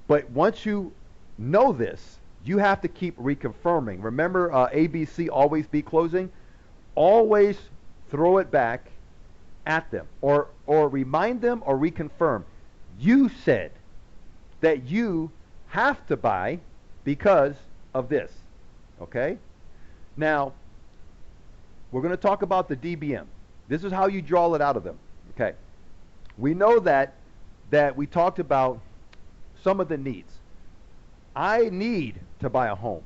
But once you know this, you have to keep reconfirming. Remember ABC, always be closing? Always throw it back at them or remind them or reconfirm. You said that you have to buy because of this. Okay? Now, we're going to talk about the DBM. This is how you draw it out of them. Okay. We know that we talked about some of the needs. I need to buy a home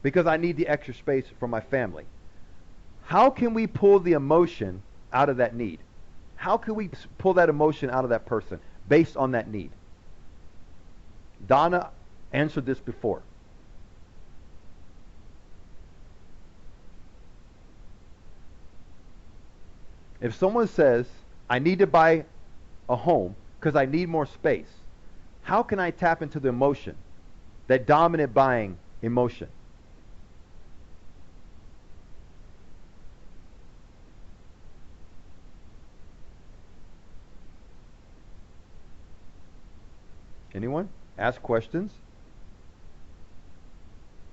because I need the extra space for my family. How can we pull the emotion out of that need? How can we pull that emotion out of that person based on that need? Donna answered this before. If someone says, I need to buy a home because I need more space, how can I tap into the emotion, that dominant buying emotion? Anyone? Ask questions.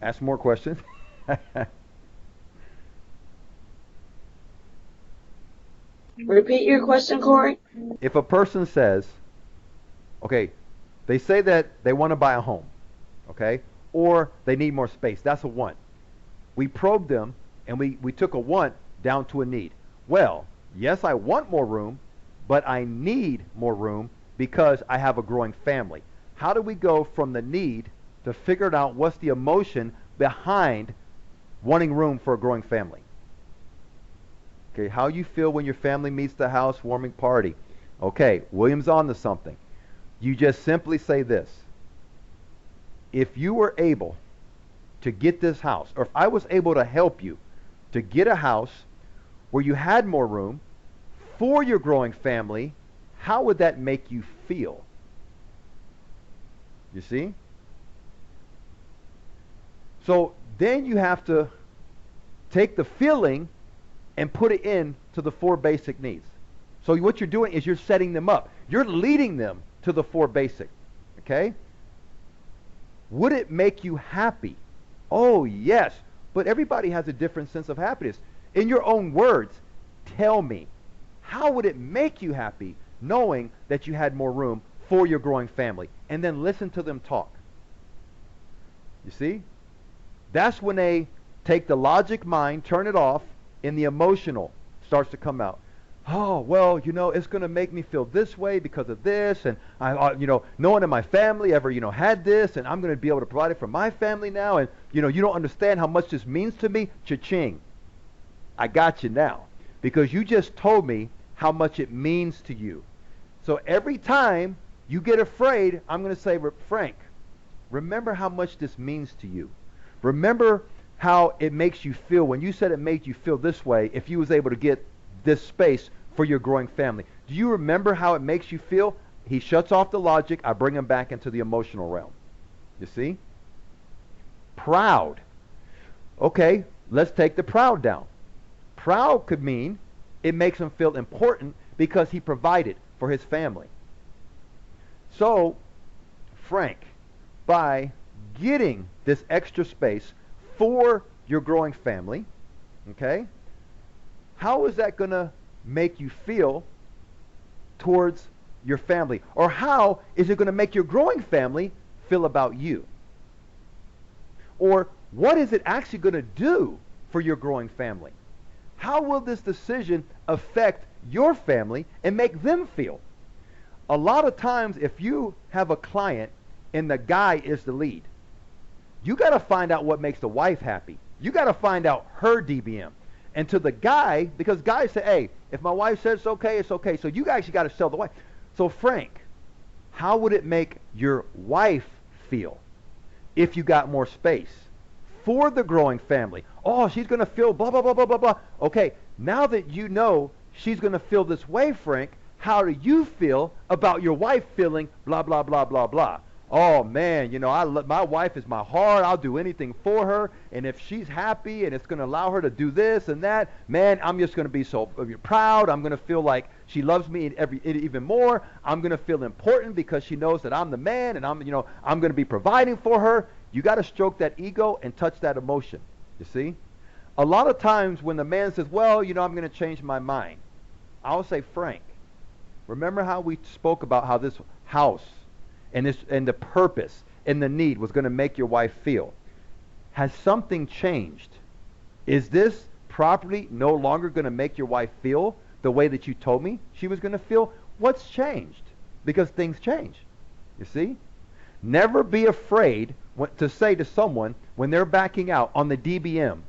Ask more questions. Repeat your question, Corey. If a person says, okay, they say that they want to buy a home, okay, or they need more space, that's a want. We probed them and we took a want down to a need. Well, yes, I want more room, but I need more room because I have a growing family. How do we go from the need to figure out what's the emotion behind wanting room for a growing family? Okay, how you feel when your family meets the housewarming party. Okay, William's on to something. You just simply say this. If you were able to get this house, or if I was able to help you to get a house where you had more room for your growing family, how would that make you feel? You see? So then you have to take the feeling and put it in to the 4 basic needs. So what you're doing is you're setting them up. You're leading them to the 4 basic. Okay? Would it make you happy? Oh, yes. But everybody has a different sense of happiness. In your own words, tell me, how would it make you happy knowing that you had more room for your growing family? And then listen to them talk. You see? That's when they take the logic mind, turn it off, and the emotional starts to come out. Oh, well, it's going to make me feel this way because of this, and no one in my family ever, had this, and I'm going to be able to provide it for my family now, and, you don't understand how much this means to me. Cha-ching. I got you now, because you just told me how much it means to you. So every time you get afraid, I'm going to say, Frank, remember how much this means to you. Remember how it makes you feel when you said it made you feel this way if you was able to get this space for your growing family. Do you remember how it makes you feel? He shuts off the logic. I bring him back into the emotional realm. You see? Proud. Okay, let's take the proud down. Proud could mean it makes him feel important because he provided for his family. So, Frank, by getting this extra space for your growing family, okay, how is that going to make you feel towards your family? Or how is it going to make your growing family feel about you? Or what is it actually going to do for your growing family? How will this decision affect your family and make them feel? A lot of times, if you have a client and the guy is the lead, you got to find out what makes the wife happy. You got to find out her DBM. And to the guy, because guys say, hey, if my wife says it's okay, it's okay. So you actually got to sell the wife. So Frank, how would it make your wife feel if you got more space for the growing family? Oh, she's going to feel blah, blah, blah, blah, blah, blah. Okay, now that you know she's going to feel this way, Frank, how do you feel about your wife feeling blah, blah, blah, blah, blah? Oh, man, my wife is my heart. I'll do anything for her. And if she's happy and it's going to allow her to do this and that, man, I'm just going to be so proud. I'm going to feel like she loves me even more. I'm going to feel important because she knows that I'm the man and I'm going to be providing for her. You got to stroke that ego and touch that emotion. You see? A lot of times when the man says, well, I'm going to change my mind, I'll say, Frank, remember how we spoke about how this house and the purpose and the need was going to make your wife feel? Has something changed? Is this property no longer going to make your wife feel the way that you told me she was going to feel? What's changed? Because things change. You see? Never be afraid to say to someone when they're backing out on the DBM,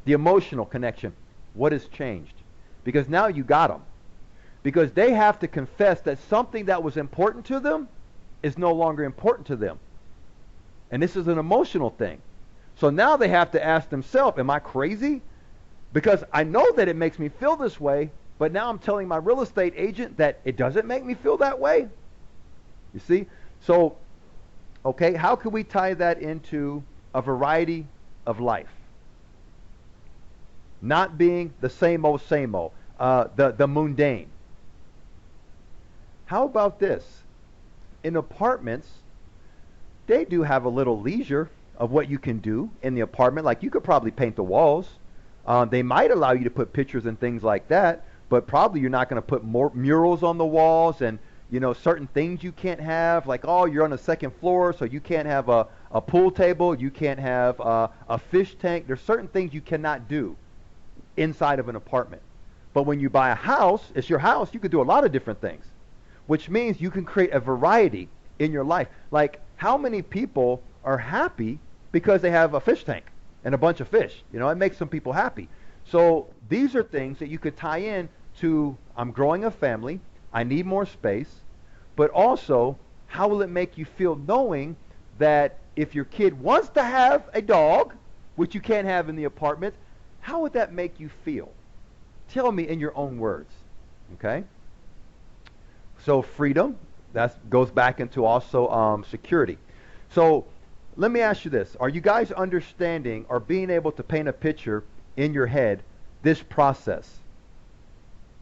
the emotional connection, what has changed? Because now you got them. Because they have to confess that something that was important to them is no longer important to them. And this is an emotional thing. So now they have to ask themselves, am I crazy? Because I know that it makes me feel this way, but now I'm telling my real estate agent that it doesn't make me feel that way. You see? So, okay, how can we tie that into a variety of life? Not being the same old, the mundane. How about this? In apartments, they do have a little leisure of what you can do in the apartment. Like you could probably paint the walls. They might allow you to put pictures and things like that, but probably you're not going to put more murals on the walls and, you know, certain things you can't have. Like, oh, you're on the second floor, so you can't have a pool table. You can't have a fish tank. There's certain things you cannot do inside of an apartment. But when you buy a house, it's your house, you could do a lot of different things, which means you can create a variety in your life. Like, how many people are happy because they have a fish tank and a bunch of fish? You know, it makes some people happy. So these are things that you could tie in to, I'm growing a family, I need more space, but also, how will it make you feel knowing that if your kid wants to have a dog, which you can't have in the apartment, how would that make you feel? Tell me in your own words, okay? So freedom, that goes back into also security. So let me ask you this. Are you guys understanding or being able to paint a picture in your head, this process?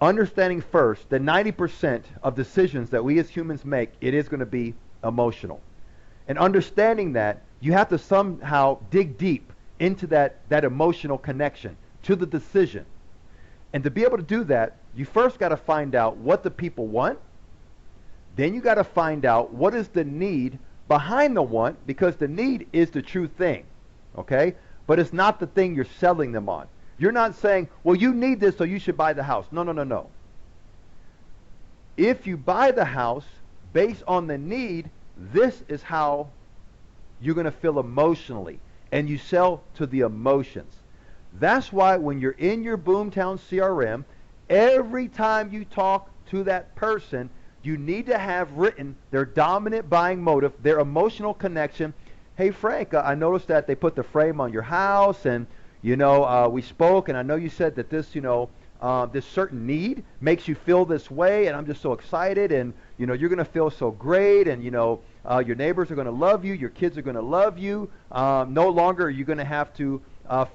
Understanding first that 90% of decisions that we as humans make, it is going to be emotional. And understanding that, you have to somehow dig deep into that emotional connection to the decision. And to be able to do that, you first got to find out what the people want. Then you got to find out what is the need behind the want, because the need is the true thing, okay? But it's not the thing you're selling them on. You're not saying, well, you need this, so you should buy the house. No, no, no, no. If you buy the house based on the need, this is how you're going to feel emotionally. And you sell to the emotions. That's why when you're in your Boomtown CRM, every time you talk to that person, you need to have written their dominant buying motive, their emotional connection. Hey, Frank, I noticed that they put the frame on your house, and, you know, we spoke, and I know you said that this, you know, this certain need makes you feel this way, and I'm just so excited, and, you know, you're going to feel so great, and, you know, your neighbors are going to love you, your kids are going to love you. No longer are you going to have to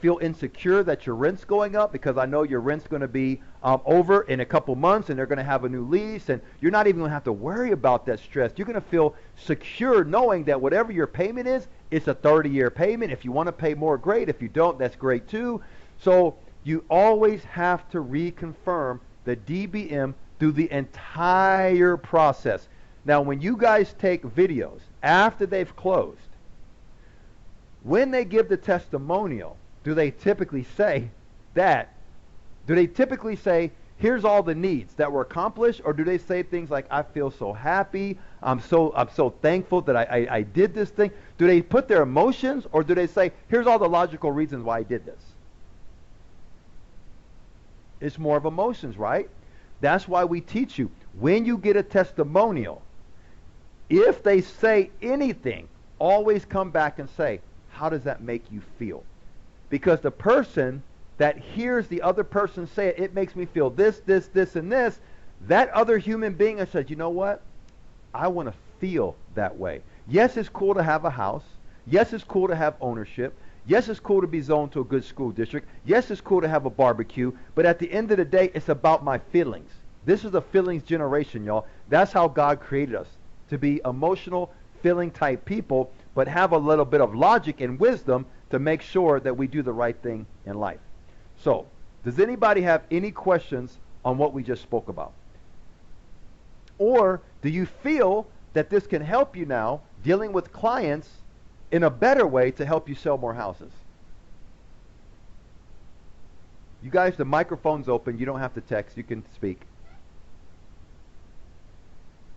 feel insecure that your rent's going up, because I know your rent's going to be over in a couple months, and they're going to have a new lease, and you're not even going to have to worry about that stress. You're going to feel secure knowing that whatever your payment is, it's a 30-year payment. If you want to pay more, great. If you don't, that's great too. So you always have to reconfirm the DBM through the entire process. Now, when you guys take videos after they've closed, when they give the testimonial, do they typically say that? Do they typically say, here's all the needs that were accomplished? Or do they say things like, I feel so happy, I'm so thankful that I did this thing? Do they put their emotions, or do they say, here's all the logical reasons why I did this? It's more of emotions, right? That's why we teach you, when you get a testimonial, if they say anything, always come back and say, how does that make you feel? Because the person that hears the other person say it, it makes me feel this, this, this, and this, that other human being has said, you know what? I want to feel that way. Yes, it's cool to have a house. Yes, it's cool to have ownership. Yes, it's cool to be zoned to a good school district. Yes, it's cool to have a barbecue. But at the end of the day, it's about my feelings. This is a feelings generation, y'all. That's how God created us, to be emotional, feeling type people, but have a little bit of logic and wisdom to make sure that we do the right thing in life. So, does anybody have any questions on what we just spoke about? Or do you feel that this can help you now dealing with clients in a better way to help you sell more houses? You guys, the microphone's open. You don't have to text. You can speak.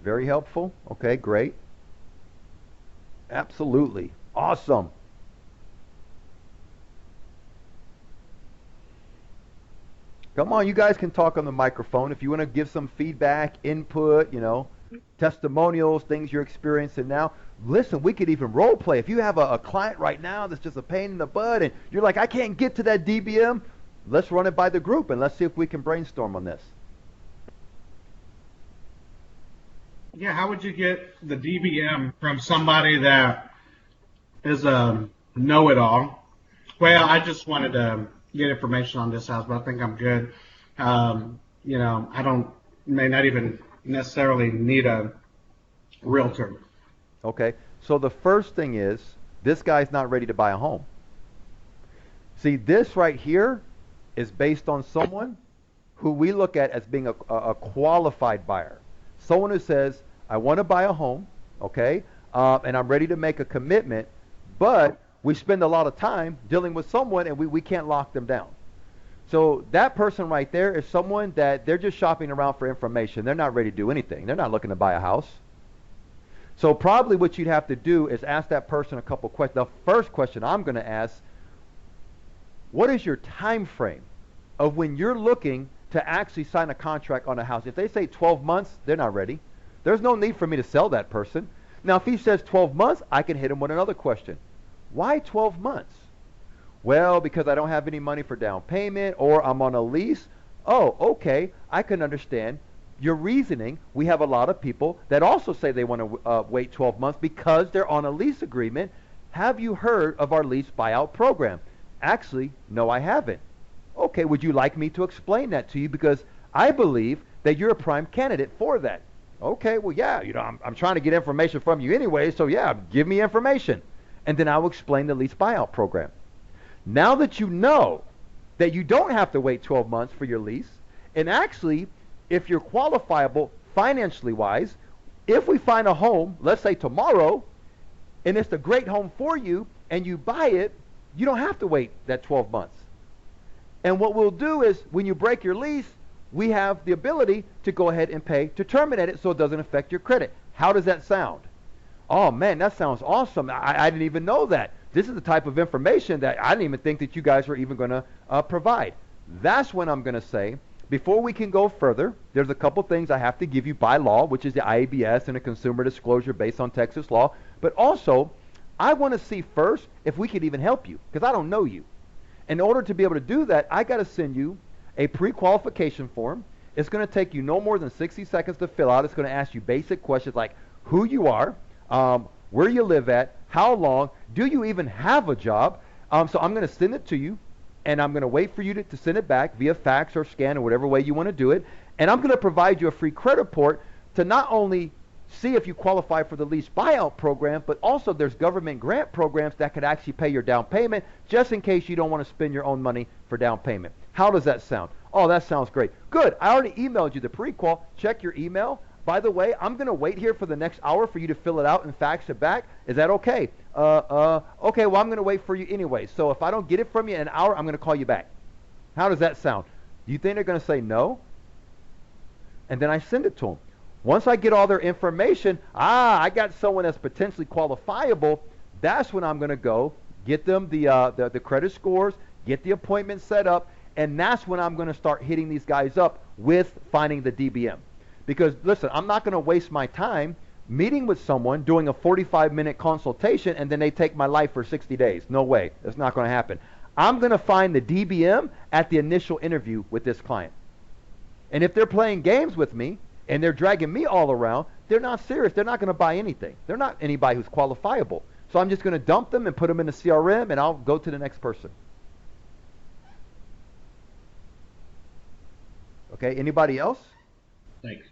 Very helpful. Okay, great. Absolutely. Awesome. Come on, you guys can talk on the microphone if you want to give some feedback, input, you know. testimonials, things you're experiencing now. Listen, we could even role play. If you have a client right now that's just a pain in the butt and you're like, I can't get to that DBM, let's run it by the group and let's see if we can brainstorm on this. Yeah, how would you get the DBM from somebody that is a know-it-all? Well, I just wanted to get information on this house, but I think I'm good. I may not even necessarily need a realtor. Okay, so the first thing is, this guy's not ready to buy a home. See, this right here is based on someone who we look at as being a qualified buyer. Someone who says, I want to buy a home, okay, and I'm ready to make a commitment, but we spend a lot of time dealing with someone and we can't lock them down. So that person right there is someone that they're just shopping around for information. They're not ready to do anything. They're not looking to buy a house. So probably what you'd have to do is ask that person a couple questions. The first question I'm going to ask, what is your time frame of when you're looking to actually sign a contract on a house? If they say 12 months, they're not ready. There's no need for me to sell that person. Now, if he says 12 months, I can hit him with another question. Why 12 months? Well, because I don't have any money for down payment or I'm on a lease. Oh, okay, I can understand your reasoning. We have a lot of people that also say they want to wait 12 months because they're on a lease agreement. Have you heard of our lease buyout program? Actually, no, I haven't. Okay, would you like me to explain that to you? Because I believe that you're a prime candidate for that. Okay, well, yeah, I'm trying to get information from you anyway, so yeah, give me information. And then I'll explain the lease buyout program. Now that you know that you don't have to wait 12 months for your lease, and actually, if you're qualifiable financially wise, if we find a home, let's say tomorrow, and it's a great home for you, and you buy it, you don't have to wait that 12 months. And what we'll do is, when you break your lease, we have the ability to go ahead and pay to terminate it so it doesn't affect your credit. How does that sound? Oh man, that sounds awesome. I didn't even know that. This is the type of information that I didn't even think that you guys were even going to provide. That's when I'm going to say, before we can go further, there's a couple things I have to give you by law, which is the IABS and a consumer disclosure based on Texas law. But also, I want to see first if we can even help you, because I don't know you. In order to be able to do that, I got to send you a pre-qualification form. It's going to take you no more than 60 seconds to fill out. It's going to ask you basic questions like who you are, where you live at, how long, do you even have a job? So I'm going to send it to you, and I'm going to wait for you to send it back via fax or scan or whatever way you want to do it. And I'm going to provide you a free credit report to not only see if you qualify for the lease buyout program, but also there's government grant programs that could actually pay your down payment just in case you don't want to spend your own money for down payment. How does that sound? Oh, that sounds great. Good. I already emailed you the pre-qual. Check your email. By the way, I'm going to wait here for the next hour for you to fill it out and fax it back. Is that okay? Okay, well, I'm going to wait for you anyway. So if I don't get it from you in an hour, I'm going to call you back. How does that sound? Do you think they're going to say no? And then I send it to them. Once I get all their information, I got someone that's potentially qualifiable, that's when I'm going to go get them the credit scores, get the appointment set up, and that's when I'm going to start hitting these guys up with finding the DBM. Because, listen, I'm not going to waste my time meeting with someone, doing a 45-minute consultation, and then they take my life for 60 days. No way. That's not going to happen. I'm going to find the DBM at the initial interview with this client. And if they're playing games with me, and they're dragging me all around, they're not serious. They're not going to buy anything. They're not anybody who's qualifiable. So I'm just going to dump them and put them in the CRM, and I'll go to the next person. Okay, anybody else? Thanks.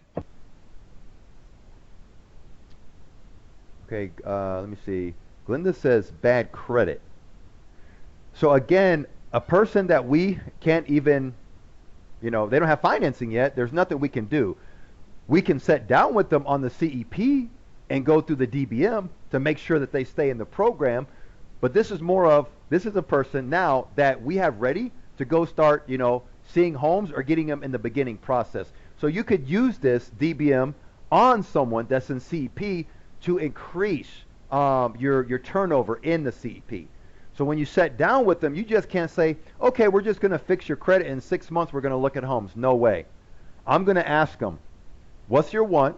Okay, let me see. Glenda says bad credit. So again, a person that we can't even, they don't have financing yet, there's nothing we can do. We can sit down with them on the CEP and go through the DBM to make sure that they stay in the program. But this is a person now that we have ready to go start, seeing homes or getting them in the beginning process. So you could use this DBM on someone that's in CEP to increase your turnover in the CEP. So when you sit down with them, you just can't say, okay, we're just going to fix your credit in 6 months. We're going to look at homes. No way. I'm going to ask them, what's your want?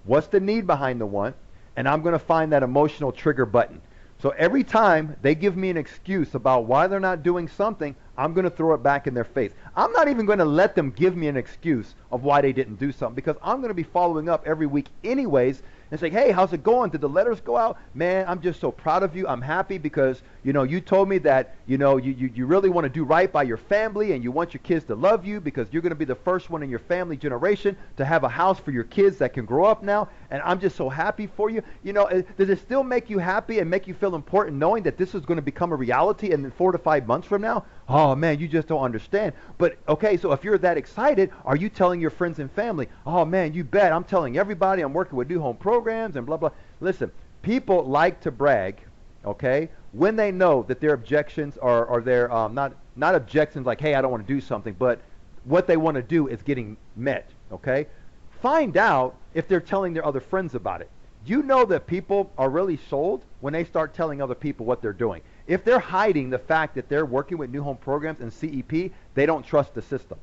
What's the need behind the want? And I'm going to find that emotional trigger button. So every time they give me an excuse about why they're not doing something, I'm going to throw it back in their face. I'm not even going to let them give me an excuse of why they didn't do something, because I'm going to be following up every week anyways and saying, hey, how's it going? Did the letters go out? Man, I'm just so proud of you. I'm happy because, you told me that, you really want to do right by your family and you want your kids to love you because you're going to be the first one in your family generation to have a house for your kids that can grow up now. And I'm just so happy for you. Does it still make you happy and make you feel important knowing that this is going to become a reality in 4 to 5 months from now? Oh, man, you just don't understand. But, okay, so if you're that excited, are you telling your friends and family, oh, man, you bet, I'm telling everybody I'm working with new home programs and blah, blah. Listen, people like to brag, okay, when they know that their objections are their, not objections like, hey, I don't want to do something, but what they want to do is getting met, okay? Find out if they're telling their other friends about it. You know that people are really sold when they start telling other people what they're doing. If they're hiding the fact that they're working with new home programs and CEP, they don't trust the system.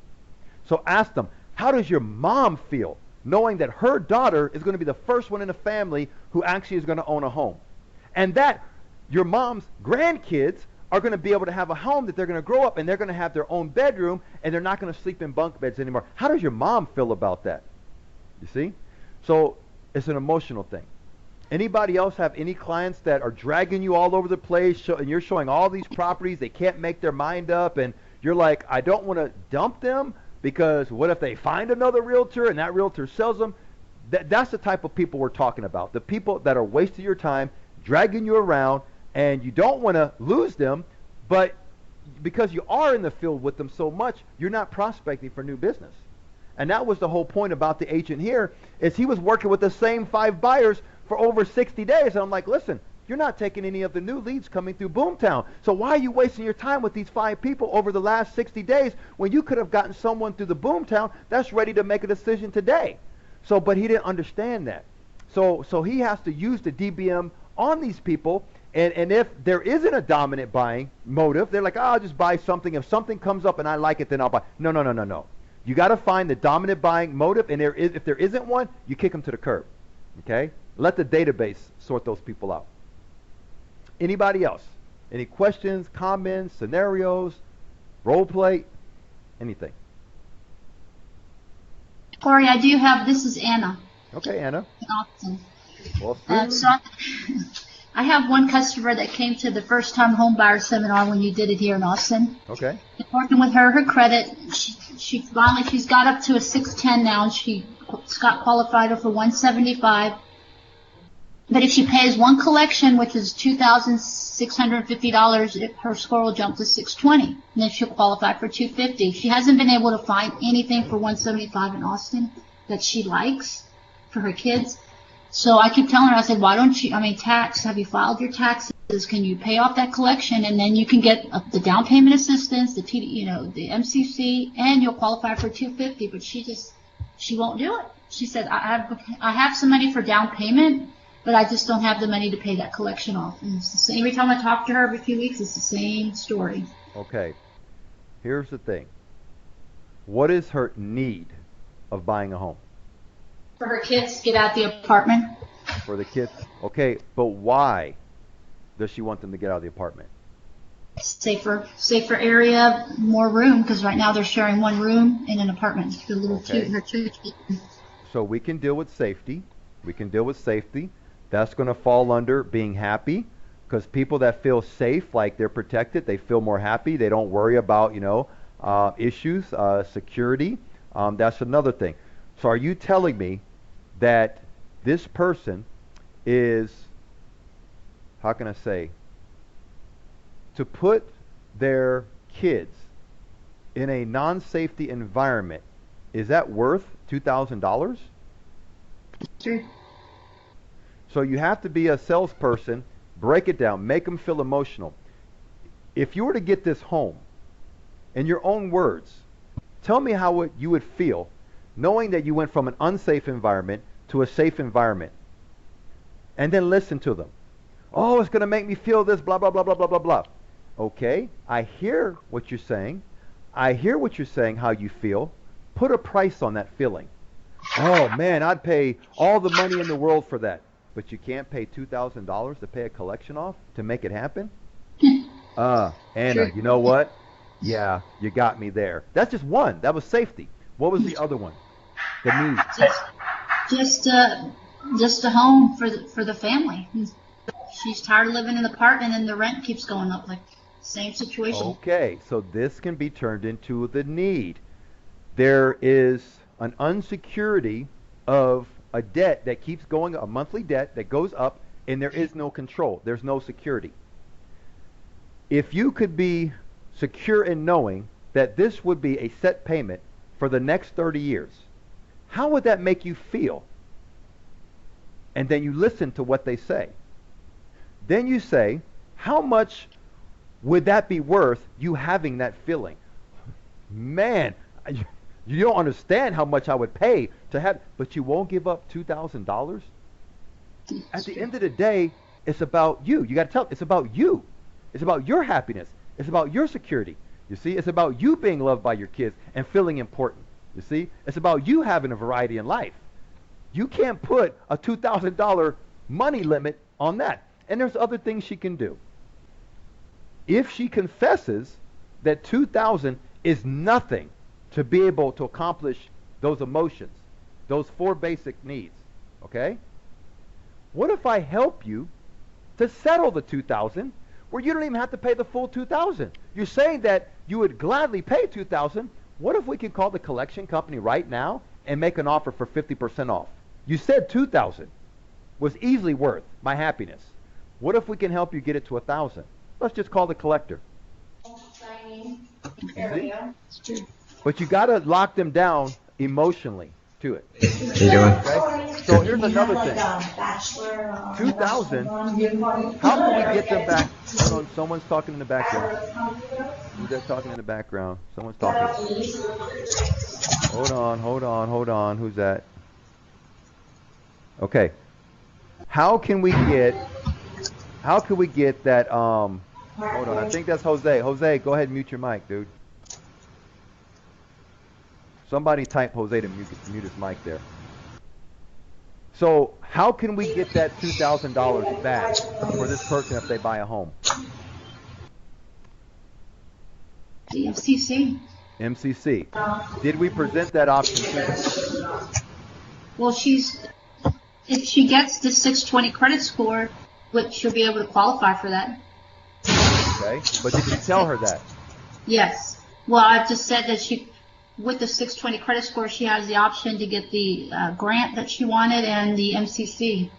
So ask them, how does your mom feel knowing that her daughter is going to be the first one in the family who actually is going to own a home? And that your mom's grandkids are going to be able to have a home that they're going to grow up and they're going to have their own bedroom and they're not going to sleep in bunk beds anymore. How does your mom feel about that? You see? So it's an emotional thing. Anybody else have any clients that are dragging you all over the place and you're showing all these properties, they can't make their mind up, and you're like, I don't want to dump them because what if they find another realtor and that realtor sells them? That's the type of people we're talking about. The people that are wasting your time, dragging you around, and you don't want to lose them, but because you are in the field with them so much, you're not prospecting for new business. And that was the whole point about the agent here, is he was working with the same 5 buyers for over 60 days. And I'm like, listen, you're not taking any of the new leads coming through Boomtown. So why are you wasting your time with these 5 people over the last 60 days when you could have gotten someone through the Boomtown that's ready to make a decision today? So, but he didn't understand that. So he has to use the DBM on these people. And if there isn't a dominant buying motive, they're like, oh, I'll just buy something. If something comes up and I like it, then I'll buy. No. You got to find the dominant buying motive, and if there isn't one, you kick them to the curb. Okay? Let the database sort those people out. Anybody else? Any questions, comments, scenarios, role play, anything? Corey, I do have, this is Anna. Okay, Anna. Austin. Well, So I have one customer that came to the first time home buyer seminar when you did it here in Austin. okay. Been working with her credit, she's got up to a 610 now, and Scott qualified her for 175. But if she pays one collection, which is $2,650, her score will jump to 620, and then she'll qualify for 250. She hasn't been able to find anything for 175 in Austin that she likes for her kids. So I keep telling her, I said, why don't you, have you filed your taxes? Can you pay off that collection? And then you can get the down payment assistance, the MCC, and you'll qualify for 250. But she won't do it. She said, I have some money for down payment, but I just don't have the money to pay that collection off. And it's the same, every time I talk to her every few weeks, it's the same story. Okay. Here's the thing. What is her need of buying a home? For her kids to get out the apartment. For the kids. Okay, but why does she want them to get out of the apartment? Safer area, more room, because right now they're sharing one room in an apartment. Okay. So we can deal with safety. That's going to fall under being happy, because people that feel safe, like they're protected, they feel more happy. They don't worry about, issues, security. That's another thing. So are you telling me that this person is, how can I say, to put their kids in a non-safety environment, is that worth $2,000? Sure. So you have to be a salesperson, break it down, make them feel emotional. If you were to get this home, in your own words, tell me how you would feel knowing that you went from an unsafe environment to a safe environment. And then listen to them. Oh, it's going to make me feel this, blah, blah, blah, blah, blah, blah, blah. Okay, I hear what you're saying. I hear what you're saying, how you feel. Put a price on that feeling. Oh man, I'd pay all the money in the world for that. But you can't pay $2,000 to pay a collection off to make it happen? Anna, Sure. you know what? Yeah, you got me there. That's just one. That was safety. What was the other one? The need. Just, just a home for the family. She's tired of living in the apartment and the rent keeps going up. Like, same situation. Okay, so this can be turned into the need. There is an unsecurity of a debt that keeps going, a monthly debt that goes up, and there is no control. There's no security. If you could be secure in knowing that this would be a set payment for the next 30 years, how would that make you feel? And then you listen to what they say. Then you say, how much would that be worth you having that feeling? Man, you don't understand how much I would pay to have, but you won't give up $2,000? At the end of the day, it's about you. You got to tell, it's about you. It's about your happiness. It's about your security. You see, it's about you being loved by your kids and feeling important. You see, it's about you having a variety in life. You can't put a $2,000 money limit on that. And there's other things she can do. If she confesses that 2,000 is nothing to be able to accomplish those emotions, those 4 basic needs, okay? What if I help you to settle the 2,000 where you don't even have to pay the full 2,000? You're saying that you would gladly pay 2,000. What if we can call the collection company right now and make an offer for 50% off? You said 2,000 was easily worth my happiness. What if we can help you get it to 1,000? Let's just call the collector. You see? But you got to lock them down emotionally to it. How you doing? Okay? So here's another thing. 2,000. How can we get them back? Hold on, someone's talking in the background. Who's that talking in the background? Someone's talking. Hold on. Who's that? Okay. How can we get that, hold on, I think that's Jose. Jose, go ahead and mute your mic, dude. Somebody type Jose to mute his mic there. So how can we get that $2,000 back for this person if they buy a home? The FCC. MCC. Did we present that option to them? Well, if she gets the 620 credit score, she'll be able to qualify for that. Okay, but did you tell her that? Yes. Well, I just said that with the 620 credit score, she has the option to get the grant that she wanted and the MCC.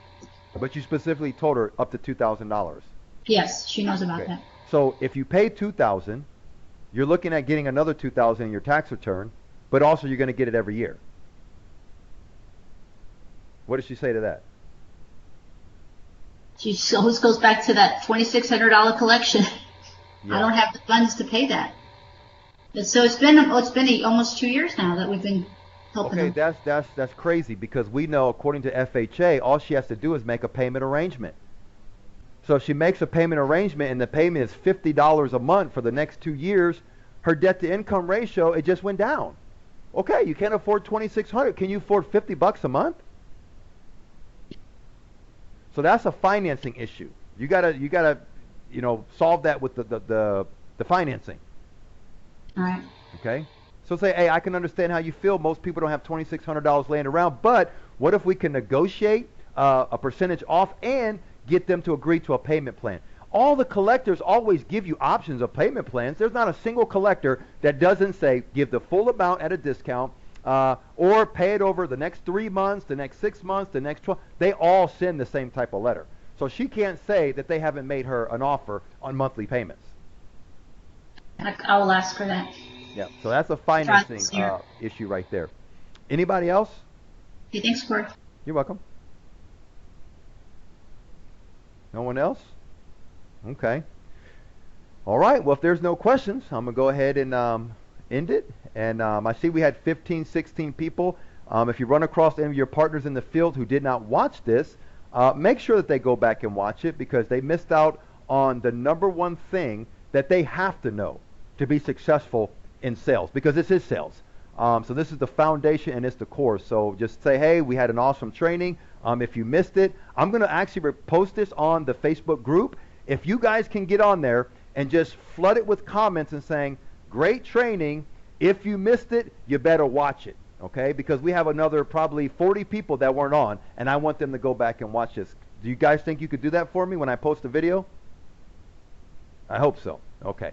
But you specifically told her up to $2,000. Yes, she knows about Okay. that. So if you pay $2,000, you're looking at getting another $2,000 in your tax return, but also you're going to get it every year. What does she say to that? She always goes back to that $2,600 collection. Yeah. I don't have the funds to pay that. And so it's been almost 2 years now that we've been helping Okay, them. that's crazy because we know according to FHA, all she has to do is make a payment arrangement. So if she makes a payment arrangement and the payment is $50 a month for the next 2 years, her debt to income ratio, it just went down. Okay, you can't afford $2,600. Can you afford $50 a month? So that's a financing issue. You gotta, solve that with the financing. All right. Okay? So say, hey, I can understand how you feel. Most people don't have $2,600 laying around, but what if we can negotiate a percentage off and get them to agree to a payment plan? All the collectors always give you options of payment plans. There's not a single collector that doesn't say give the full amount at a discount or pay it over the next 3 months, the next 6 months, the next 12. They all send the same type of letter. So she can't say that they haven't made her an offer on monthly payments. I will ask her that. Yeah, so that's a financing issue right there. Anybody else? Okay, thanks, Corey. You're welcome. No one else? Okay. All right, well, if there's no questions, I'm going to go ahead and end it. And I see we had 15, 16 people. If you run across any of your partners in the field who did not watch this, make sure that they go back and watch it because they missed out on the number one thing that they have to know to be successful in sales, because this is sales. So this is the foundation and it's the course. So just say, hey, we had an awesome training. If you missed it, I'm going to actually post this on the Facebook group. If you guys can get on there and just flood it with comments and saying, great training. If you missed it, you better watch it. Okay? Because we have another probably 40 people that weren't on, and I want them to go back and watch this. Do you guys think you could do that for me when I post a video? I hope so. Okay.